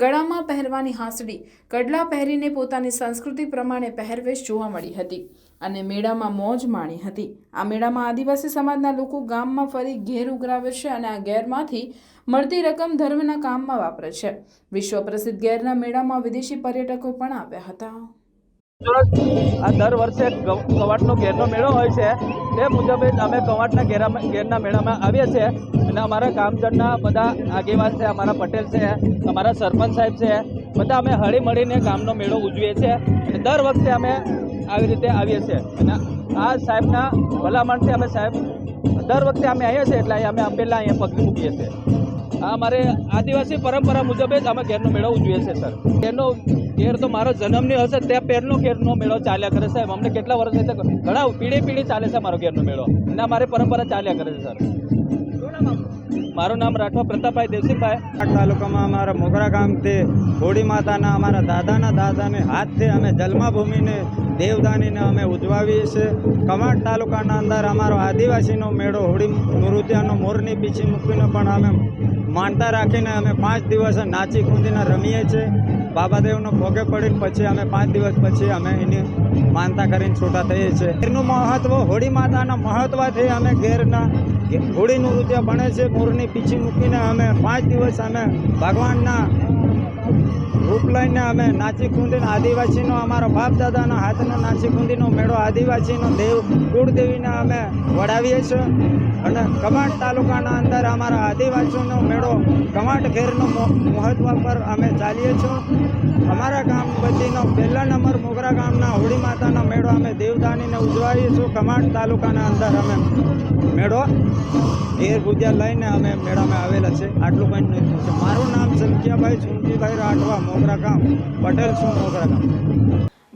ગળામાં પહેરવાની હાંસડી, કડલા પહેરીને પોતાની સંસ્કૃતિ પ્રમાણે પહેરવેશ જોવા મળી હતી અને મેળામાં મોજ માણી હતી. આ મેળામાં આદિવાસી સમાજના લોકો ગામમાં ફરી ઘેર ઉઘરાવે છે અને આ ઘેરમાંથી મળતી રકમ ધર્મના કામમાં વાપરે છે. વિશ્વ પ્રસિદ્ધ ઘેરના મેળામાં વિદેશી પર્યટકો પણ આવ્યા હતા. આ દર વર્ષે કવાડનો ઘેરનો મેળો હોય છે, તે મુજબ જ અમે કવાડના ઘેરના મેળામાં આવીએ છીએ અને અમારા ગામજનના બધા આગેવાન છે, અમારા પટેલ છે, અમારા સરપંચ સાહેબ છે, બધા અમે હળી મળીને ગામનો મેળો ઉજવીએ છીએ અને દર વખતે અમે આવી રીતે આવીએ છીએ અને આ સાહેબના ભલામણથી અમે સાહેબ દર વખતે અમે આવીએ છીએ એટલે અમે પહેલાં અહીંયા પગલી મૂકીએ છીએ. આ અમારે આદિવાસી પરંપરા મુજબ જ અમે ઘેરનો મેળો ઉજવીએ છીએ સર. ઘેર તો મારો જન્મની હશે ત્યાં પહેરનો ઘેરનો મેળો ચાલ્યા કરે સાહેબ. અમને કેટલા વર્ષ ઘણા પેઢી ચાલે છે મારો ઘેરનો મેળો અને અમારી પરંપરા ચાલ્યા કરે છે સર. મારું નામ રાઠવા પ્રતાપભાઈ દેવસિંહભાઈ. આ તાલુકામાં અમારા મોગરા ગામથી હોળી માતાના અમારા દાદાને હાથથી અમે જન્મભૂમિને દેવદાનીને અમે ઉજવાવીએ છીએ. કવાડ તાલુકાના અંદર અમારો આદિવાસીનો મેળો હોળી નૃત્યનો મોરની પીછી મૂકીને પણ અમે માનતા રાખીને અમે 5 દિવસ નાચી કૂદીને રમીએ છીએ. બાબાદેવનો ભોગે પડીને પછી અમે 5 દિવસ પછી અમે એની માનતા કરીને છૂટા થઈએ છીએ. ઘેરનું મહત્વ, હોળી માતાના મહત્વથી અમે ઘેરના હોળીનું નૃત્ય બને છે. મોરની પીછી મૂકીને અમે 5 દિવસ અમે ભગવાનના રૂપ લઈને અમે નાચી કૂદીને આદિવાસીનો અમારો બાપ દાદાના હાથનો નાચી કૂદીનો મેળો આદિવાસીનો કુળદેવીને અમે વડાવીએ છીએ અને કવાડ તાલુકાના અંદર અમારા આદિવાસીનો મેળો કવાડ ઘેરનો મહત્વ પર અમે ચાલીએ છીએ. અમારા ગામ વતીનો પહેલા નંબર મોગરા ગામના હોળી માતાનો મેળો અમે દેવદાનીને ઉજવાવીએ છીએ. કવાડ તાલુકાના અંદર અમે મેળો ઘેર પૂજા લઈને અમે મેળામાં આવેલા છે. આટલું કંઈ નહીં છે. મારું નામ સંખ્યાભાઈ સુનજીભાઈ રાઠવા, મોગરા ગામ, પટેલ છું, મોગરા ગામ.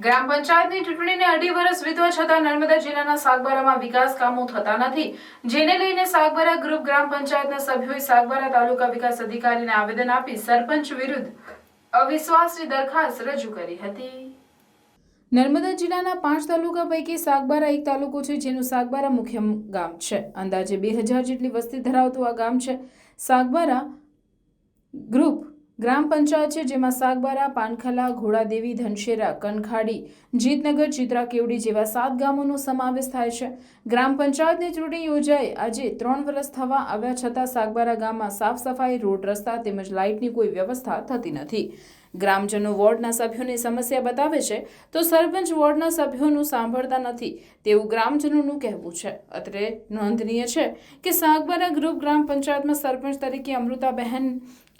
ગ્રામ પંચાયતની ચૂંટણીને 2.5 વર્ષ વીતવા છતાં નર્મદા જિલ્લાના સાગબારામાં વિકાસ કામો થતા નથી, જેને લઈને સાગબારા ગ્રુપ ગ્રામ પંચાયતના સભ્યોએ સાગબારા તાલુકા વિકાસ અધિકારીને આવેદન આપી સરપંચ વિરુદ્ધ અવિશ્વાસની દરખાસ્ત રજૂ કરી હતી. નર્મદા જિલ્લાના 5 તાલુકા પૈકી સાગબારા એક તાલુકો છે, જેનું સાગબારા મુખ્ય ગામ છે. અંદાજે 2000 જેટલી વસ્તી ધરાવતું આ ગામ છે. સાગબારા ગ્રુપ ગ્રામ પંચાયત છે, જેમાં સાગબારા, પાનખલા, ઘોડાદેવી, ધનશેરા, કનખાડી, જીતનગર, ચિત્રા કેવડી જેવા 7 ગામોનો સમાવેશ થાય છે. ગ્રામ પંચાયતની ચૂંટણી યોજાઈ આજે 3 વર્ષ થવા આવ્યા છતાં સાગબારા ગામમાં સાફ સફાઈ, રોડ, રસ્તા તેમજ લાઇટની કોઈ વ્યવસ્થા થતી નથી. ગ્રામજનો વોર્ડના સભ્યોની સમસ્યા બતાવે છે તો સરપંચ વોર્ડના સભ્યોનું સાંભળતા નથી તેવું ગ્રામજનોનું કહેવું છે. અત્રે નોંધનીય છે કે સાગબારા ગ્રુપ ગ્રામ પંચાયતમાં સરપંચ તરીકે અમૃતાબહેન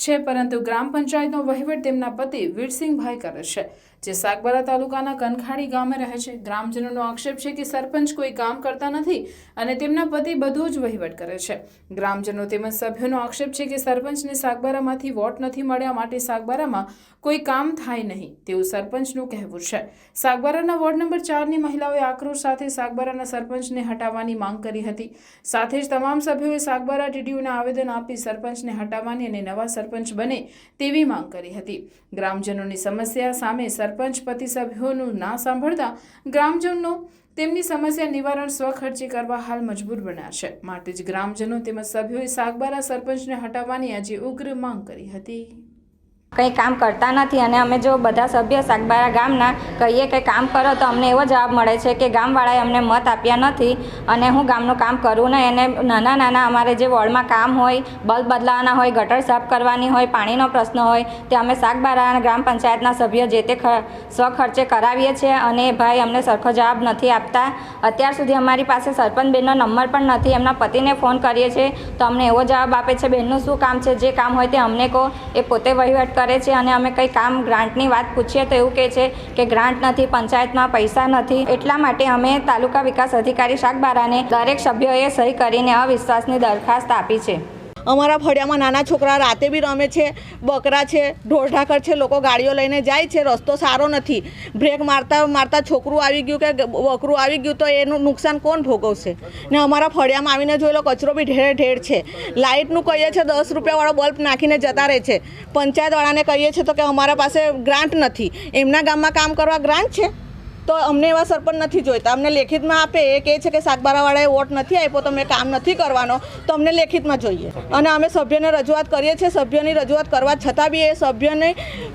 છે, પરંતુ ગ્રામ પંચાયતનો વહીવટ તેમના પતિ વીરસિંહભાઈ કરે છે, જે સાગબારા તાલુકાના કનખાડી ગામે રહે છે. ગ્રામજનોનો આક્ષેપ છે કે સરપંચ કોઈ કામ કરતા નથી અને તેમના પતિ બધો જ વહીવટ કરે છે. ગ્રામજનો તેમજ સભ્યોનો આક્ષેપ છે કે સરપંચને સાગબારામાંથી વોટ નથી મળ્યા, માટે સાગબારામાં કોઈ કામ થાય નહીં તેવું સરપંચનું કહેવું છે. સાગબારાના વોર્ડ નંબર 4ની મહિલાઓએ આક્રોશ સાથે સાગબારાના સરપંચને હટાવવાની માંગ કરી હતી. સાથે જ તમામ સભ્યોએ સાગબારા ટીડીઓને આવેદન આપી સરપંચને હટાવવાની અને નવા સરપંચ બને તેવી માંગ કરી હતી. ગ્રામજનોની સમસ્યા સામે સરપંચ પતિ સભ્યોનું ના સાંભળતા ગ્રામજનો તેમની સમસ્યા નિવારણ સ્વખર્ચે કરવા હાલ મજબૂર બન્યા છે. માટે જ ગ્રામજનો તેમજ સભ્યોએ સાગબારા સરપંચને હટાવવાની આજે ઉગ્ર માંગ કરી હતી. કંઈ કામ કરતા નથી અને અમે જો બધા સભ્ય સાગબારા ગામના કહીએ કે કામ કરો તો અમને એવો જવાબ મળે છે કે ગામવાળાએ અમને મત આપ્યા નથી અને હું ગામનું કામ કરું ને એને નાના નાના અમારે જે વોર્ડમાં કામ હોય, બલ્બ બદલાવાના હોય, ગટર સાફ કરવાની હોય, પાણીનો પ્રશ્ન હોય તે અમે સાગબારા ગ્રામ પંચાયતના સભ્યો જે તે સ્વખર્ચે કરાવીએ છીએ અને ભાઈ અમને સરખો જવાબ નથી આપતા. અત્યાર સુધી અમારી પાસે સરપંચ બેનનો નંબર પણ નથી. એમના પતિને ફોન કરીએ છીએ તો અમને એવો જવાબ આપે છે બેનનું શું કામ છે, જે કામ હોય તે અમને કહો. એ પોતે વહીવટ કરે છે અને અમે કંઈ કામ ગ્રાન્ટની વાત પૂછીએ તો એવું કહે છે કે ગ્રાન્ટ નથી, પંચાયતમાં પૈસા નથી. એટલા માટે અમે તાલુકા વિકાસ અધિકારી સાગબારાને દરેક સભ્યોએ સહી કરીને અવિશ્વાસની દરખાસ્ત આપી છે. અમારા ફળિયામાં નાના છોકરા રાતે બી રમે છે, બકરા છે, ઢોરઢાકર છે, લોકો ગાડીઓ લઈને જાય છે, રસ્તો સારો નથી. બ્રેક મારતા મારતા છોકરું આવી ગયું કે બકરું આવી ગયું તો એનું નુકસાન કોણ ભોગવશે? ને અમારા ફળિયામાં આવીને જોઈ લો કચરો બી ઢેર ઢેર છે. લાઇટનું કહીએ છીએ 10 રૂપિયાવાળો બલ્બ નાખીને જતા રહે છે. પંચાયતવાળાને કહીએ છીએ તો કે અમારા પાસે ગ્રાન્ટ નથી. એમના ગામમાં કામ કરવા ગ્રાન્ટ છે તો અમને એવા સરપંચ નથી જોઈતા. અમને લેખિતમાં આપે, એ કહે છે કે સાગબારાવાળાએ વોટ નથી આપ્યો તો અમે કામ નથી કરવાનો, તો અમને લેખિતમાં જોઈએ. અને અમે સભ્યને રજૂઆત કરીએ છીએ. સભ્યની રજૂઆત કરવા છતાં બી એ સભ્યને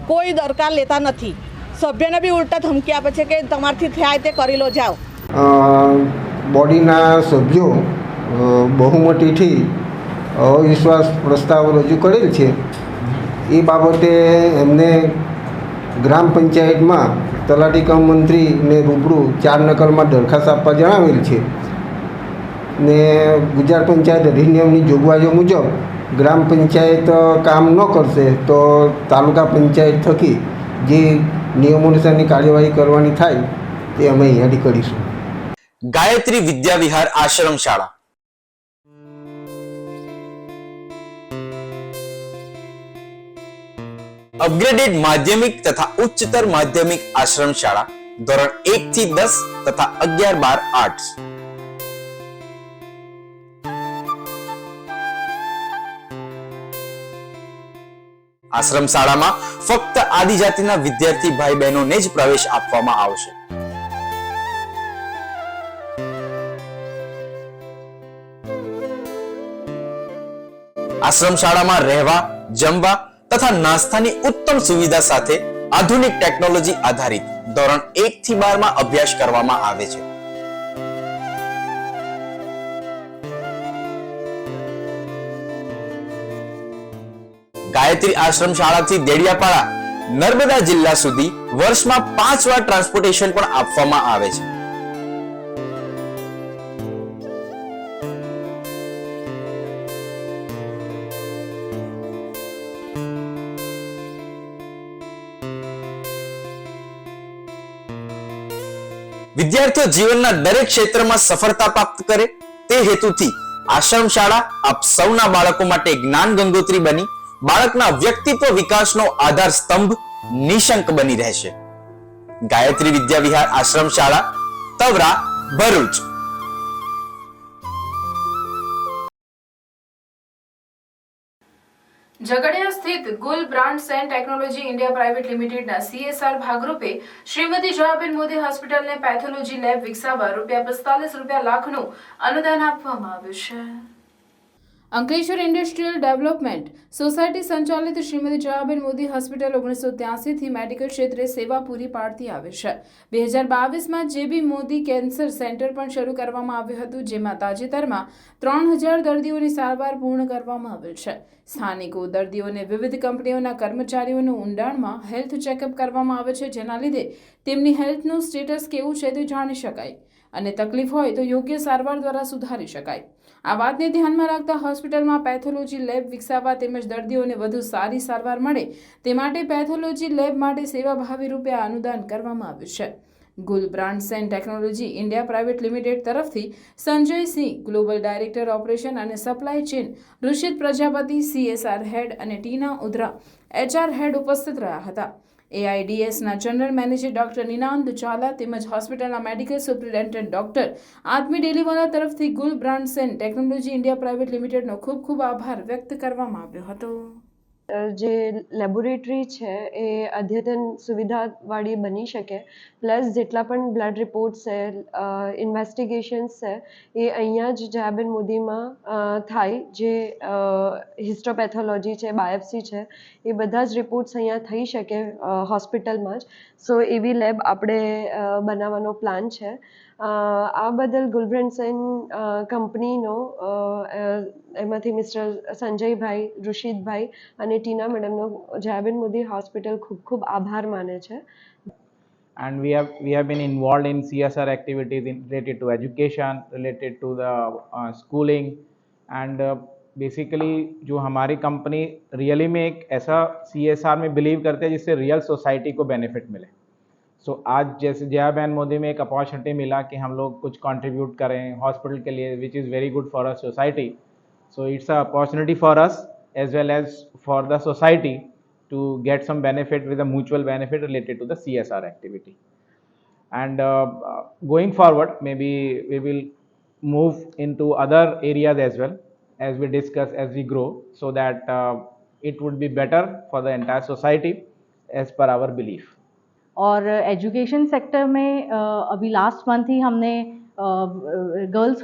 કોઈ દરકાર લેતા નથી. સભ્યને બી ઉલટા ધમકી આપે છે કે તમારથી થાય તે કરી લો, જાઓ. બોડીના સભ્યો બહુમતીથી અવિશ્વાસ પ્રસ્તાવ રજૂ કરેલ છે. એ બાબતે એમને ગ્રામ પંચાયતમાં તલાટી કમ મંત્રીને રૂબરૂ 4 નકલમાં દરખાસ્ત આપવા જણાવેલ છે ને ગુજરાત પંચાયત અધિનિયમની જોગવાઈઓ મુજબ ગ્રામ પંચાયત કામ ન કરશે તો તાલુકા પંચાયત થકી જે નિયમો અનુસારની કાર્યવાહી કરવાની થાય તે અમે અહીંયાથી કરીશું. ગાયત્રી વિદ્યા વિહાર આશ્રમ શાળા અપગ્રેડેડ માધ્યમિક તથા ઉચ્ચતર માધ્યમિક આશ્રમ શાળા ધોરણ 1 થી 10 તથા 11-12 આર્ટ્સ. આશ્રમ શાળામાં ફક્ત આદિજાતિના વિદ્યાર્થી ભાઈ બહેનોને જ પ્રવેશ આપવામાં આવશે. આશ્રમ શાળામાં રહેવા, જમવા તથા નાસ્તાની ઉત્તમ સુવિધા સાથે આધુનિક ટેકનોલોજી આધારિત ધોરણ 1 થી 12 માં અભ્યાસ કરવામાં આવે છે. ગાયત્રી આશ્રમ શાળાથી દેડિયાપાડા, નર્મદા જિલ્લા સુધી વર્ષમાં 5 વાર ટ્રાન્સપોર્ટેશન પણ આપવામાં આવે છે. વિદ્યાર્થીઓ જીવનના દરેક ક્ષેત્રમાં સફળતા પ્રાપ્ત કરે તે હેતુથી આશ્રમ શાળા આપ સૌના બાળકો માટે જ્ઞાન ગંગોત્રી બની બાળકના વ્યક્તિત્વ વિકાસનો આધાર સ્તંભ નિશંક બની રહેશે. ગાયત્રી વિદ્યા વિહાર આશ્રમ શાળા, તવરા, ભરૂચ. ઝઘડિયા સ્થિત Gulbrandsen and technology India private લિમિટેડના CSR ભાગરૂપે શ્રીમતી જયાબેન મોદી હોસ્પિટલને પેથોલોજી લેબ વિકસાવવા ₹45 લાખનું અનુદાન આપવામાં આવ્યું છે. અંકલેશ્વર ઇન્ડસ્ટ્રીયલ ડેવલપમેન્ટ સોસાયટી સંચાલિત શ્રીમતી જયાબેન મોદી હોસ્પિટલ 1983થી મેડિકલ ક્ષેત્રે સેવા પૂરી પાડતી આવે છે. 2022માં જેબી મોદી કેન્સર સેન્ટર પણ શરૂ કરવામાં આવ્યું હતું, જેમાં તાજેતરમાં 3000 દર્દીઓની સારવાર પૂર્ણ કરવામાં આવેલ છે. સ્થાનિકો દર્દીઓને વિવિધ કંપનીઓના કર્મચારીઓનું ઊંડાણમાં હેલ્થ ચેકઅપ કરવામાં આવે છે, જેના લીધે તેમની હેલ્થનું સ્ટેટસ કેવું છે તે જાણી શકાય અને તકલીફ હોય તો યોગ્ય સારવાર દ્વારા સુધારી શકાય. આ વાતને ધ્યાનમાં રાખતા હોસ્પિટલમાં પેથોલોજી લેબ વિકસાવવા તેમજ દર્દીઓને વધુ સારી સારવાર મળે તે માટે પેથોલોજી લેબ માટે સેવાભાવી રૂપે અનુદાન કરવામાં આવ્યું છે. Gulbrandsen and technology India private limited તરફથી Sanjay Singh, global director operation અને supply chain, Rushit Prajapati, CSR head અને ટીના ઉધરા, HR હેડ ઉપસ્થિત રહ્યા હતા. AIDSના general manager doctor Ninand Chala તેમજ હોસ્પિટલના medical superintendent doctor Aadmi Deliwala તરફથી Gulbrandsen and technology India private લિમિટેડનો ખૂબ ખૂબ આભાર વ્યક્ત કરવામાં આવ્યો હતો. જે લેબોરેટરી છે એ અદ્યતન સુવિધાવાળી બની શકે, પ્લસ જેટલા પણ બ્લડ રિપોર્ટ્સ છે, ઇન્વેસ્ટિગેશન્સ છે એ અહીંયા જ જયાબેન મોદીમાં થાય. જે હિસ્ટોપેથોલોજી છે, બાયોપ્સી છે, એ બધા જ રિપોર્ટ્સ અહીંયા થઈ શકે હોસ્પિટલમાં જ. સો એવી લેબ આપણે બનાવવાનો પ્લાન છે. આ બદલ ગુલબ્રાન્ડ્સ કંપનીનો એમાંથી મિસ્ટર સંજયભાઈ, ઋષિતભાઈ અને ટીના મેડમનો જયાબેન મોદી હોસ્પિટલ ખૂબ ખૂબ આભાર માને છે. And we have been involved in CSR activities related to education, related to the schooling, and basically जो हमारी कंपनी रियली में एक ऐसा CSR में बिलीव करते हैं जिससे रियल सोसाइटी को बेनिफिट मिले. सो आज जैसे जयाबेन मोदी में एक अपॉर्चुनिटी मिला कि हम लोग कुछ कंट्रीब्यूट करें हॉस्पिटल के लिए, which is very good for a society. So it's a opportunity for us as well as for the society to get some benefit with a mutual benefit related to the CSR activity. And going forward, maybe we will move into other areas as well as we discuss as we grow, so that it would be better for the entire society as per our belief. और education sector में अभी last month ही हमने girls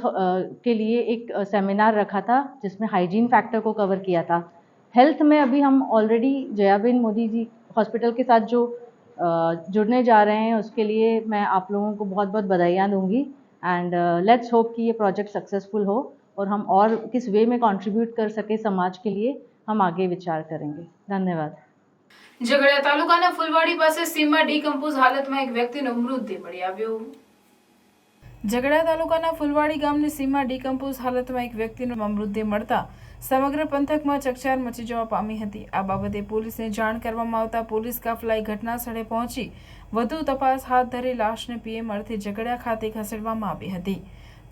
के लिए एक seminar रखा था जिसमें हाइजीन फैक्टर को कवर किया था. हेल्थ में अभी हम ऑलरेडी जयाबेन मोदी जी हॉस्पिटल के साथ जो जुड़ने जा रहे हैं उसके लिए मैं आप लोगों को बहुत बहुत बधाइयाँ दूंगी. एंड लेट्स होप कि ये प्रोजेक्ट सक्सेसफुल हो और हम और किस वे में कंट्रीब्यूट कर सके समाज के लिए, हम आगे विचार करेंगे. धन्यवाद. ઝઘડિયા તાલુકાના ફુલવાડી પાસે સીમમાં ડીકમ્પોઝ હાલતમાં એક વ્યક્તિનો મૃતદેહ મળી આવ્યો. ઝઘડિયા તાલુકાના ફુલવાડી ગામની સીમમાં ડીકમ્પોઝ હાલતમાં એક વ્યક્તિનો મૃતદેહ મળતા સમગ્ર પંથકમાં ચકચાર મચી જવા પામી હતી. આ બાબતે પોલીસને જાણ કરવામાં આવતા પોલીસ કાફલાએ ઘટના સ્થળે પહોંચી વધુ તપાસ હાથ ધરી લાશને PM અર્થે ઝઘડિયા ખાતે ખસેડવામાં આવી હતી.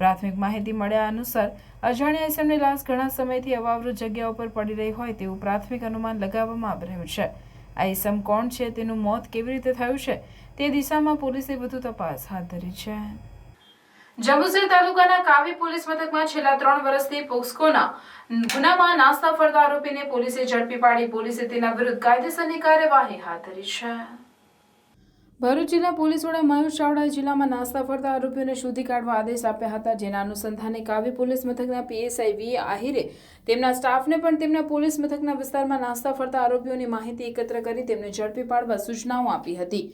પ્રાથમિક માહિતી મળ્યા અનુસાર અજાણ્યા ઇસમની લાશ ઘણા સમયથી અવાવરૂ જગ્યા ઉપર પડી રહી હોય તેવું પ્રાથમિક અનુમાન લગાવવામાં આવી રહ્યું છે. આ ઇસમ કોણ છે, તેનું મોત કેવી રીતે થયું છે તે દિશામાં પોલીસે વધુ તપાસ હાથ ધરી છે. જંબુસર તાલુકાના કાવી પોલીસ મથકમાં છેલ્લા 3 વર્ષથી પોક્સોના ગુનામાં નાસ્તા ફરતા આરોપીને પોલીસે ઝડપી પાડી પોલીસે તેના વિરુદ્ધ કાયદેસરની કાર્યવાહી હાથ ધરી છે. ભરૂચ જિલ્લા પોલીસ વડા મયુર ચાવડાએ જિલ્લામાં નાસ્તા ફરતા આરોપીઓને શોધી કાઢવા આદેશ આપ્યા હતા. જેના અનુસંધાને કાવી પોલીસ મથકના PSI V આહિરે તેમના સ્ટાફને પણ તેમના પોલીસ મથકના વિસ્તારમાં નાસ્તા ફરતા આરોપીઓની માહિતી એકત્ર કરી તેમને ઝડપી પાડવા સૂચનાઓ આપી હતી.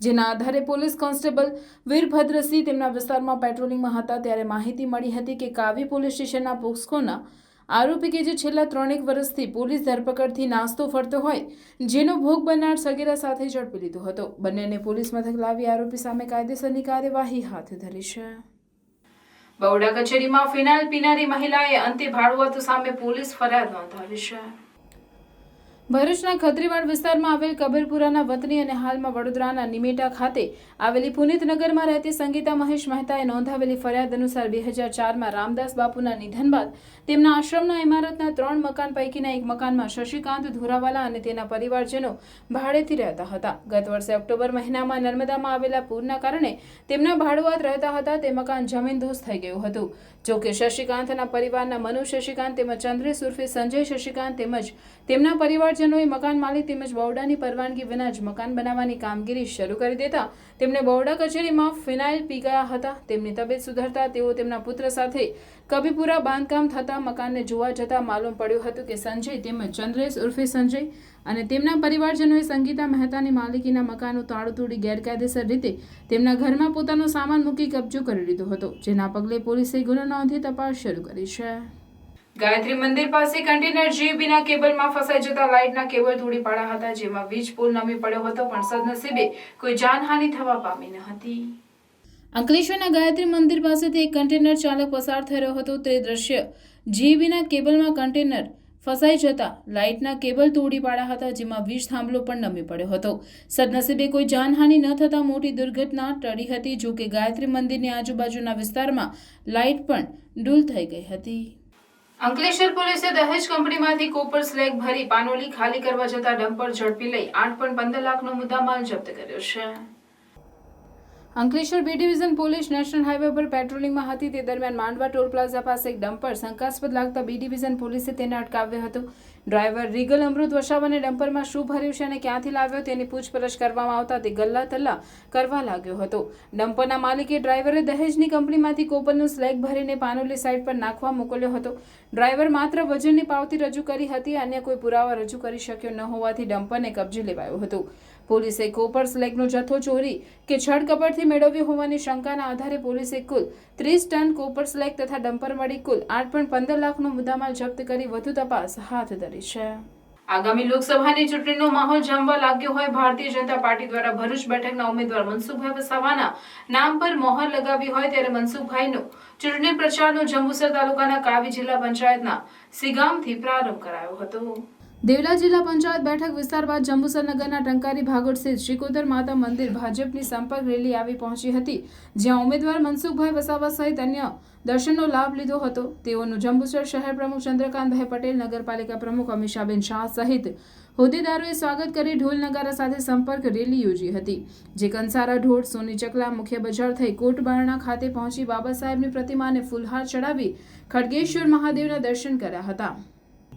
જેના આધારે પોલીસ કોન્સ્ટેબલ વીરભદ્રસિંહ તેમના વિસ્તારમાં પેટ્રોલિંગમાં હતા ત્યારે માહિતી મળી હતી કે કાવી પોલીસ સ્ટેશનના પોક્સોના આરોપી કે જે છેલ્લા 3 વર્ષથી પોલીસ ધરપકડથી નાસ્તો ફરતો હોય જેનો ભોગ બનનાર સગીરા સાથે ઝડપી લીધો હતો. બંનેને પોલીસ મથક લાવી આરોપી સામે કાયદેસરની કાર્યવાહી હાથ ધરી છે. બરોડા કચેરીમાં ફિનાઇલ પીનારી મહિલાએ અંતે ભાડુઆતો સામે પોલીસ ફરિયાદ નોંધાવી છે. ભરૂચના ખત્રીવાડ વિસ્તારમાં આવેલ કબીરપુરાના વતની અને હાલમાં વડોદરાના નિમેટા ખાતે આવેલી પુનિતનગરમાં રહેતી સંગીતા મહેશ મહેતાએ નોંધાવેલી ફરિયાદ અનુસાર 2004માં રામદાસ બાપુના નિધન બાદ તેમના આશ્રમના ઇમારતના 3 મકાન પૈકીના એક મકાનમાં શશિકાંત ધોરાવાલા અને તેના પરિવારજનો ભાડેથી રહેતા હતા. ગત વર્ષે ઓક્ટોબર મહિનામાં નર્મદામાં આવેલા પૂરના કારણે તેમના ભાડુઆત રહેતા હતા તે મકાન જમીનદોસ્ત થઈ ગયું હતું. જોકે શશિકાંતના પરિવારના મનુ શશિકાંત તેમજ ચંદ્રેશ ઉર્ફે સંજય શશિકાંત તેમજ તેમના પરિવાર પરિવારજનોએ મકાન માલિક તેમજ બરોડાની પરવાનગી વિના જ મકાન બનાવવાની કામગીરી શરૂ કરી દેતા તેમને બરોડા કચેરીમાં ફિનાઇલ પી ગયા હતા. તેમની તબિયત સુધરતા તેઓ તેમના પુત્ર સાથે કબીપુરા બાંધકામ થતા મકાનને જોવા જતા માલુમ પડ્યું હતું કે સંજય તેમજ ચંદ્રેશ ઉર્ફે સંજય અને તેમના પરિવારજનોએ સંગીતા મહેતાની માલિકીના મકાનનું તાળું તોડી ગેરકાયદેસર રીતે તેમના ઘરમાં પોતાનો સામાન મૂકી કબજો કરી લીધો હતો, જેના પગલે પોલીસે ગુનો નોંધી તપાસ શરૂ કરી છે. ગાયત્રી મંદિર પાસે કન્ટેનર જીબીના કેબલમાં ફસાઈ જતા લાઇટના કેબલ તોડી પાડ્યા હતા, જેમાં વીજ પોલ નમી પડ્યો હતો, પણ સદનસીબે કોઈ જાનહાનિ થવા પામી ન હતી. અંકલેશ્વરના ગાયત્રી મંદિર પાસેથી એક કન્ટેનર ચાલક પસાર થઈ રહ્યો હતો તે દ્રશ્ય જીબીના કેબલમાં કન્ટેનર ફસાઈ જતા લાઇટના કેબલ તોડી પાડ્યા હતા, જેમાં વીજ થાંભલો પણ નમી પડ્યો હતો. સદનસીબે કોઈ જાનહાનિ ન થતા મોટી દુર્ઘટના ટળી હતી. જો કે ગાયત્રી મંદિરની આજુબાજુના વિસ્તારમાં લાઇટ પણ ડૂલ થઈ ગઈ હતી. અંકલેશ્વર પોલીસે દહેજ કંપનીમાંથી કોપર સ્લેગ ભરી પાનોલી ખાલી કરવા જતા ડમ્પર ઝડપી લઈ 8.15 લાખનો મુદ્દામાલ જપ્ત કર્યો છે. Ankleshwar B division police national highway પર પેટ્રોલિંગમાં હતી તે દરમિયાન માંડવા ટોલ પ્લાઝા પાસે એક ડમ્પર શંકાસ્પદ લાગતા બી ડિવિઝન પોલીસે તેને અટકાવ્યો હતો. ડ્રાઈવર રીગલ અમૃત વસાવાને ડમ્પરમાં શું ભર્યું છે અને ક્યાંથી લાવ્યો તેની પૂછપરછ કરવામાં આવતા તે ગલ્લા તલ્લા કરવા લાગ્યો હતો. ડમ્પરના માલિકે ડ્રાઈવરે દહેજની કંપનીમાંથી કોપરનું સ્લેગ ભરીને પાનોલી સાઇડ પર નાખવા મોકલ્યો હતો. ડ્રાઈવર માત્ર વજનની પાવતી રજૂ કરી હતી, અન્ય કોઈ પુરાવા રજૂ કરી શક્યો ન હોવાથી ડમ્પરને કબજે લેવાયો હતો. પોલીસે કોપર સ્લેગનો જથ્થો ચોરી કે છળકપટથી મેળવ્યો હોવાની શંકાના આધારે પોલીસે કુલ 30 ટન કોપર સ્લેગ તથા ડમ્પર મળી કુલ 8.15 લાખનો મુદ્દામાલ જપ્ત કરી વધુ તપાસ હાથ ધરી છે. આગામી લોકસભાની ચૂંટણીનો માહોલ જમવા લાગ્યો હોય ભારતીય જનતા પાર્ટી દ્વારા ભરૂચ બેઠકના ઉમેદવાર મનસુખભાઈ વસાવાના નામ પર મોહર લગાવી હોય ત્યારે મનસુખભાઈનો ચૂંટણી પ્રચારનો જંબુસર તાલુકાના કાવી જિલ્લા પંચાયતના સિગામથી પ્રારંભ કરાયો હતો. દેવલા જિલ્લા પંચાયત બેઠક વિસ્તાર બાદ જંબુસર નગરના ટંકારી ભાગોળ સ્થિત શ્રીકોતર માતા મંદિર ભાજપની સંપર્ક રેલી આવી પહોંચી હતી, જ્યાં ઉમેદવાર મનસુખભાઈ વસાવા સહિત અન્ય દર્શનનો લાભ લીધો હતો. તેઓનું જંબુસર શહેર પ્રમુખ ચંદ્રકાંતભાઈ પટેલ, નગરપાલિકા પ્રમુખ અમીષાબેન શાહ સહિત હોદ્દેદારોએ સ્વાગત કરી ઢોલ નગારા સાથે સંપર્ક રેલી યોજી હતી, જે કંસારા ઢોળ, સોની ચકલા, મુખ્ય બજાર થઈ કોટબારણા ખાતે પહોંચી બાબા સાહેબની પ્રતિમાને ફૂલહાર ચડાવી ખડગેશ્વર મહાદેવના દર્શન કર્યા હતા.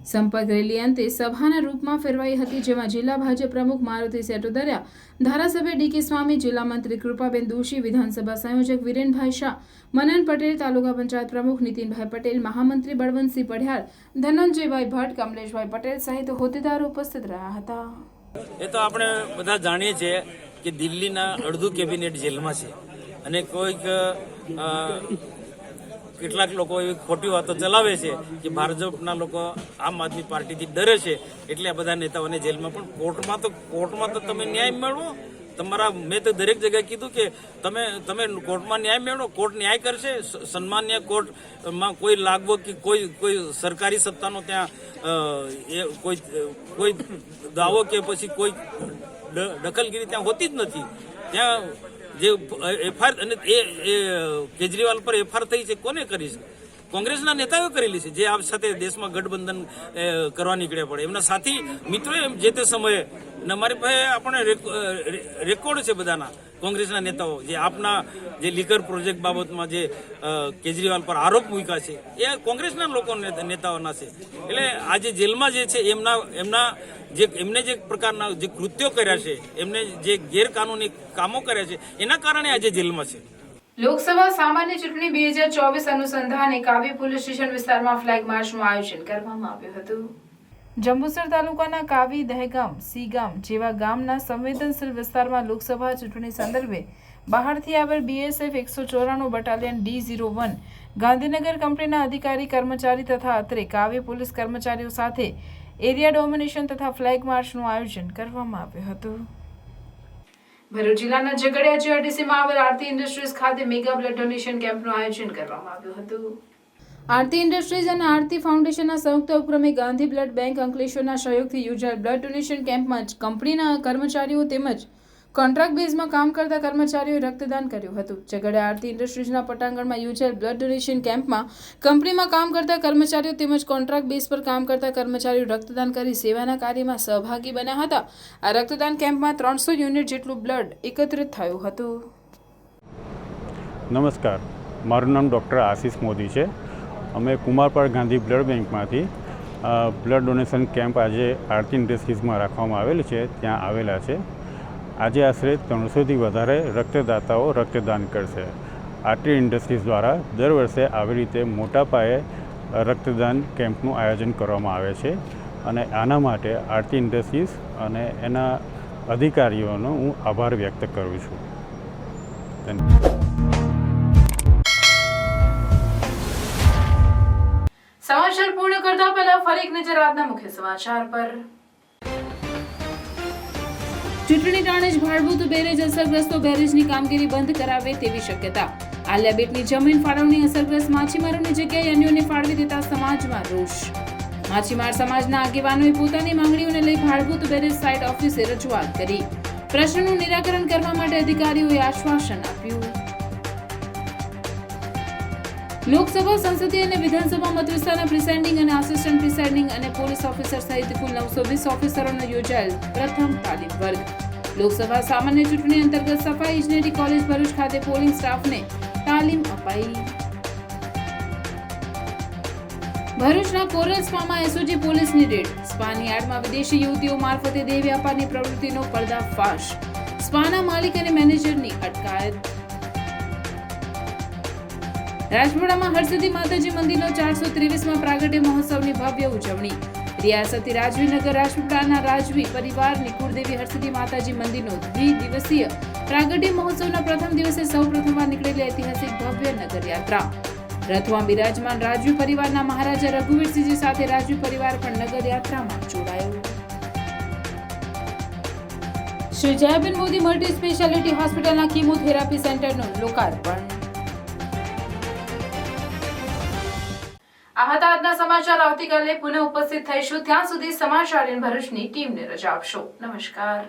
સંપર્ક રેલી અંતે સભાના રૂપમાં ફેરવાઈ હતી, જેમાં જિલ્લા ભાજપ પ્રમુખ મારુતિ સેટોદરિયા, ધારાસભ્ય ડીકે સ્વામી, જિલ્લા મંત્રી કૃપાબેન દોશી, વિધાનસભા સંયોજક વિરેનભાઈ શાહ, મનન પટેલ, તાલુકા પંચાયત પ્રમુખ નીતિનભાઈ પટેલ, મહામંત્રી બળવંતસિંહ પઢિયાર, ધનંજયભાઈ ભટ્ટ, કમલેશભાઈ પટેલ સહિત હોદ્દેદારો ઉપસ્થિત રહ્યા હતા. એ તો આપણે બધા જાણીએ છીએ કે દિલ્હીના અડધું કેબિનેટ જેલમાં છે અને કોઈક કેટલાક લોકો એવી ખોટી વાતો ચલાવે છે કે ભાજપના લોકો આમ આદમી પાર્ટીથી ડરે છે એટલે આ બધા નેતાઓને જેલમાં, પણ કોર્ટમાં તો તમે ન્યાય મેળવો. તમારા મેં તો દરેક જગ્યાએ કીધું કે તમે કોર્ટમાં ન્યાય મેળવો, કોર્ટ ન્યાય કરશે. સન્માન્ય કોર્ટમાં કોઈ લાગવો કે કોઈ સરકારી સત્તાનો ત્યાં કોઈ દાવો કે પછી કોઈ દખલગીરી ત્યાં હોતી જ નથી. ત્યાં જે એફઆઈઆર અને એ કેજરીવાલ પર એફઆઈઆર થઈ છે કોને કરી છે? કોંગ્રેસના નેતાઓએ કરેલી છે, જે આ સાથે દેશમાં ગઠબંધન કરવા નીકળ્યા પડે. એમના સાથી મિત્રોએ જે તે સમયે અમારી પાસે આપણે રેકોર્ડ છે બધાના, કોંગ્રેસના નેતાઓ જે આપના જે લીકર પ્રોજેક્ટ બાબતમાં જે કેજરીવાલ પર આરોપ મૂક્યા છે એ કોંગ્રેસના લોકો નેતાઓના છે. એટલે આ જે જેલમાં જે છે એમને જે પ્રકારના જે કૃત્યો કર્યા છે, એમને જે ગેરકાનૂની કામો કર્યા છે, એના કારણે આજે જેલમાં છે. લોકસભા સામાન્ય ચૂંટણી 2024 અનુસંધાને કાવી પોલીસ સ્ટેશન વિસ્તારમાં ફ્લેગ માર્ચનું આયોજન કરવામાં આવ્યું હતું. જંબુસર તાલુકાના કાવી, દહેગામ, સીગામ જેવા ગામના સંવેદનશીલ વિસ્તારમાં લોકસભા ચૂંટણી સંદર્ભે બહારથી આવેલ BSF 194 બટાલિયન D01 ગાંધીનગર કંપનીના અધિકારી, કર્મચારી તથા અત્રે કાવી પોલીસ કર્મચારીઓ સાથે એરિયા ડોમિનેશન તથા ફ્લેગ માર્ચનું આયોજન કરવામાં આવ્યું હતું. ભરૂચ જિલ્લાના ઝઘડિયા GRTCમાં આવેલ આરતી ઇન્ડસ્ટ્રીઝ ખાતે મેગા બ્લડ ડોનેશન કેમ્પનું આયોજન કરવામાં આવ્યું હતું. આરતી ઇન્ડસ્ટ્રીઝ અને આરતી ફાઉન્ડેશનના સંયુક્ત ઉપક્રમે ગાંધી બ્લડ બેંક અંકલેશ્વરના સહયોગથી યોજાયેલ બ્લડ ડોનેશન કેમ્પમાં કંપનીના કર્મચારીઓ તેમજ કોન્ટ્રાક્ટ બેઝમાં કામ કરતા કર્મચારીઓએ રક્તદાન કર્યું હતું. ઝઘડિયા આરતી ઇન્ડસ્ટ્રીઝના પટાંગણમાં યોજાયેલ બ્લડ ડોનેશન કેમ્પમાં કંપનીમાં કામ કરતા કર્મચારીઓ તેમજ કોન્ટ્રાક્ટ બેઝ પર કામ કરતા કર્મચારીઓ રક્તદાન કરી સેવાના કાર્યમાં સહભાગી બન્યા હતા. આ રક્તદાન કેમ્પમાં 300 યુનિટ જેટલું બ્લડ એકત્રિત થયું હતું. નમસ્કાર, મારું નામ ડૉક્ટર આશીષ મોદી છે. અમે કુમારપાળ ગાંધી બ્લડ બેંકમાંથી બ્લડ ડોનેશન કેમ્પ આજે આરતી ઇન્ડસ્ટ્રીઝમાં રાખવામાં આવેલ છે, ત્યાં આવેલા છે. આજે આશરે 300થી વધારે રક્તદાતાઓ રક્તદાન કરશે. આરતી ઇન્ડસ્ટ્રીઝ દ્વારા દર વર્ષે આવી રીતે મોટા પાયે રક્તદાન કેમ્પનું આયોજન કરવામાં આવે છે અને આના માટે આરતી ઇન્ડસ્ટ્રીઝ અને એના અધિકારીઓનો હું આભાર વ્યક્ત કરું છું. ધન્યવાદ. સમાચાર પૂર્ણ કરતા પહેલા ફરી એક નજર આજના મુખ્ય સમાચાર પર. ચૂંટણી ટાણે જ ભાડભૂત બેરેજ અસરગ્રસ્તો બેરેજની કામગીરી બંધ કરાવે તેવી શક્યતા. આલિયા બેટની જમીન ફાળવણી અસરગ્રસ્ત માછીમારોની જગ્યાએ અન્યોને ફાળવી દેતા સમાજમાં રોષ. માછીમાર સમાજના આગેવાનોએ પોતાની માંગણીઓને લઈ ભાડભૂત બેરેજ સાઇટ ઓફિસે રજૂઆત કરી. પ્રશ્નનું નિરાકરણ કરવા માટે અધિકારીઓએ આશ્વાસન આપ્યું. લોકસભા, સંસદીય અને વિધાનસભા મત વિસ્તારના પ્રિસાઇડિંગ અને આસિસ્ટન્ટ પ્રિસાઇડિંગ અને પોલીસ ઓફિસર સહિત કુલ 920 ઓફિસરોનો યોજાયેલ પ્રથમ તાલીમ વર્ગ. લોકસભા સામાન્ય ચૂંટણી અંતર્ગત સફાઈ ઇજનેરી કોલેજ ભરૂચ ખાતે પોલિંગ સ્ટાફને તાલીમ અપાઈ. ભરૂચના કોરલ સ્પામાં એસઓજી પોલીસની રેડ. સ્પાની યાર્ડમાં વિદેશી યુવતીઓ મારફતે દેહ વ્યાપારની પ્રવૃત્તિનો પર્દાફાશ. સ્પાના માલિક અને મેનેજરની અટકાયત. રાજપીપળામાં હરસિદ્ધિ માતાજી મંદિરનો 423માં પ્રાગટ્ય મહોત્સવની ભવ્ય ઉજવણી. રિયાસતી રાજવીનગર રાજપીપળાના રાજવી પરિવારની કુળદેવી હરસિદ્ધિ માતાજી મંદિરનો દ્વિદિવસીય પ્રાગટ્ય મહોત્સવના પ્રથમ દિવસે સૌ પ્રથમવાર નીકળેલી ઐતિહાસિક ભવ્ય નગરયાત્રા. રથમાં બિરાજમાન રાજવી પરિવારના મહારાજા રઘુવીરસિંહજી સાથે રાજવી પરિવાર પણ નગરયાત્રામાં જોડાયો. શ્રી જયાબેન મોદી મલ્ટી સ્પેશિયાલિટી હોસ્પિટલના કીમોથેરાપી સેન્ટરનું લોકાર્પણ. આ હતા આજના સમાચાર. આવતીકાલે પુનઃ ઉપસ્થિત થઈશું. ત્યાં સુધી સમાચાર ભરૂચની ટીમને રજા આપશો. નમસ્કાર.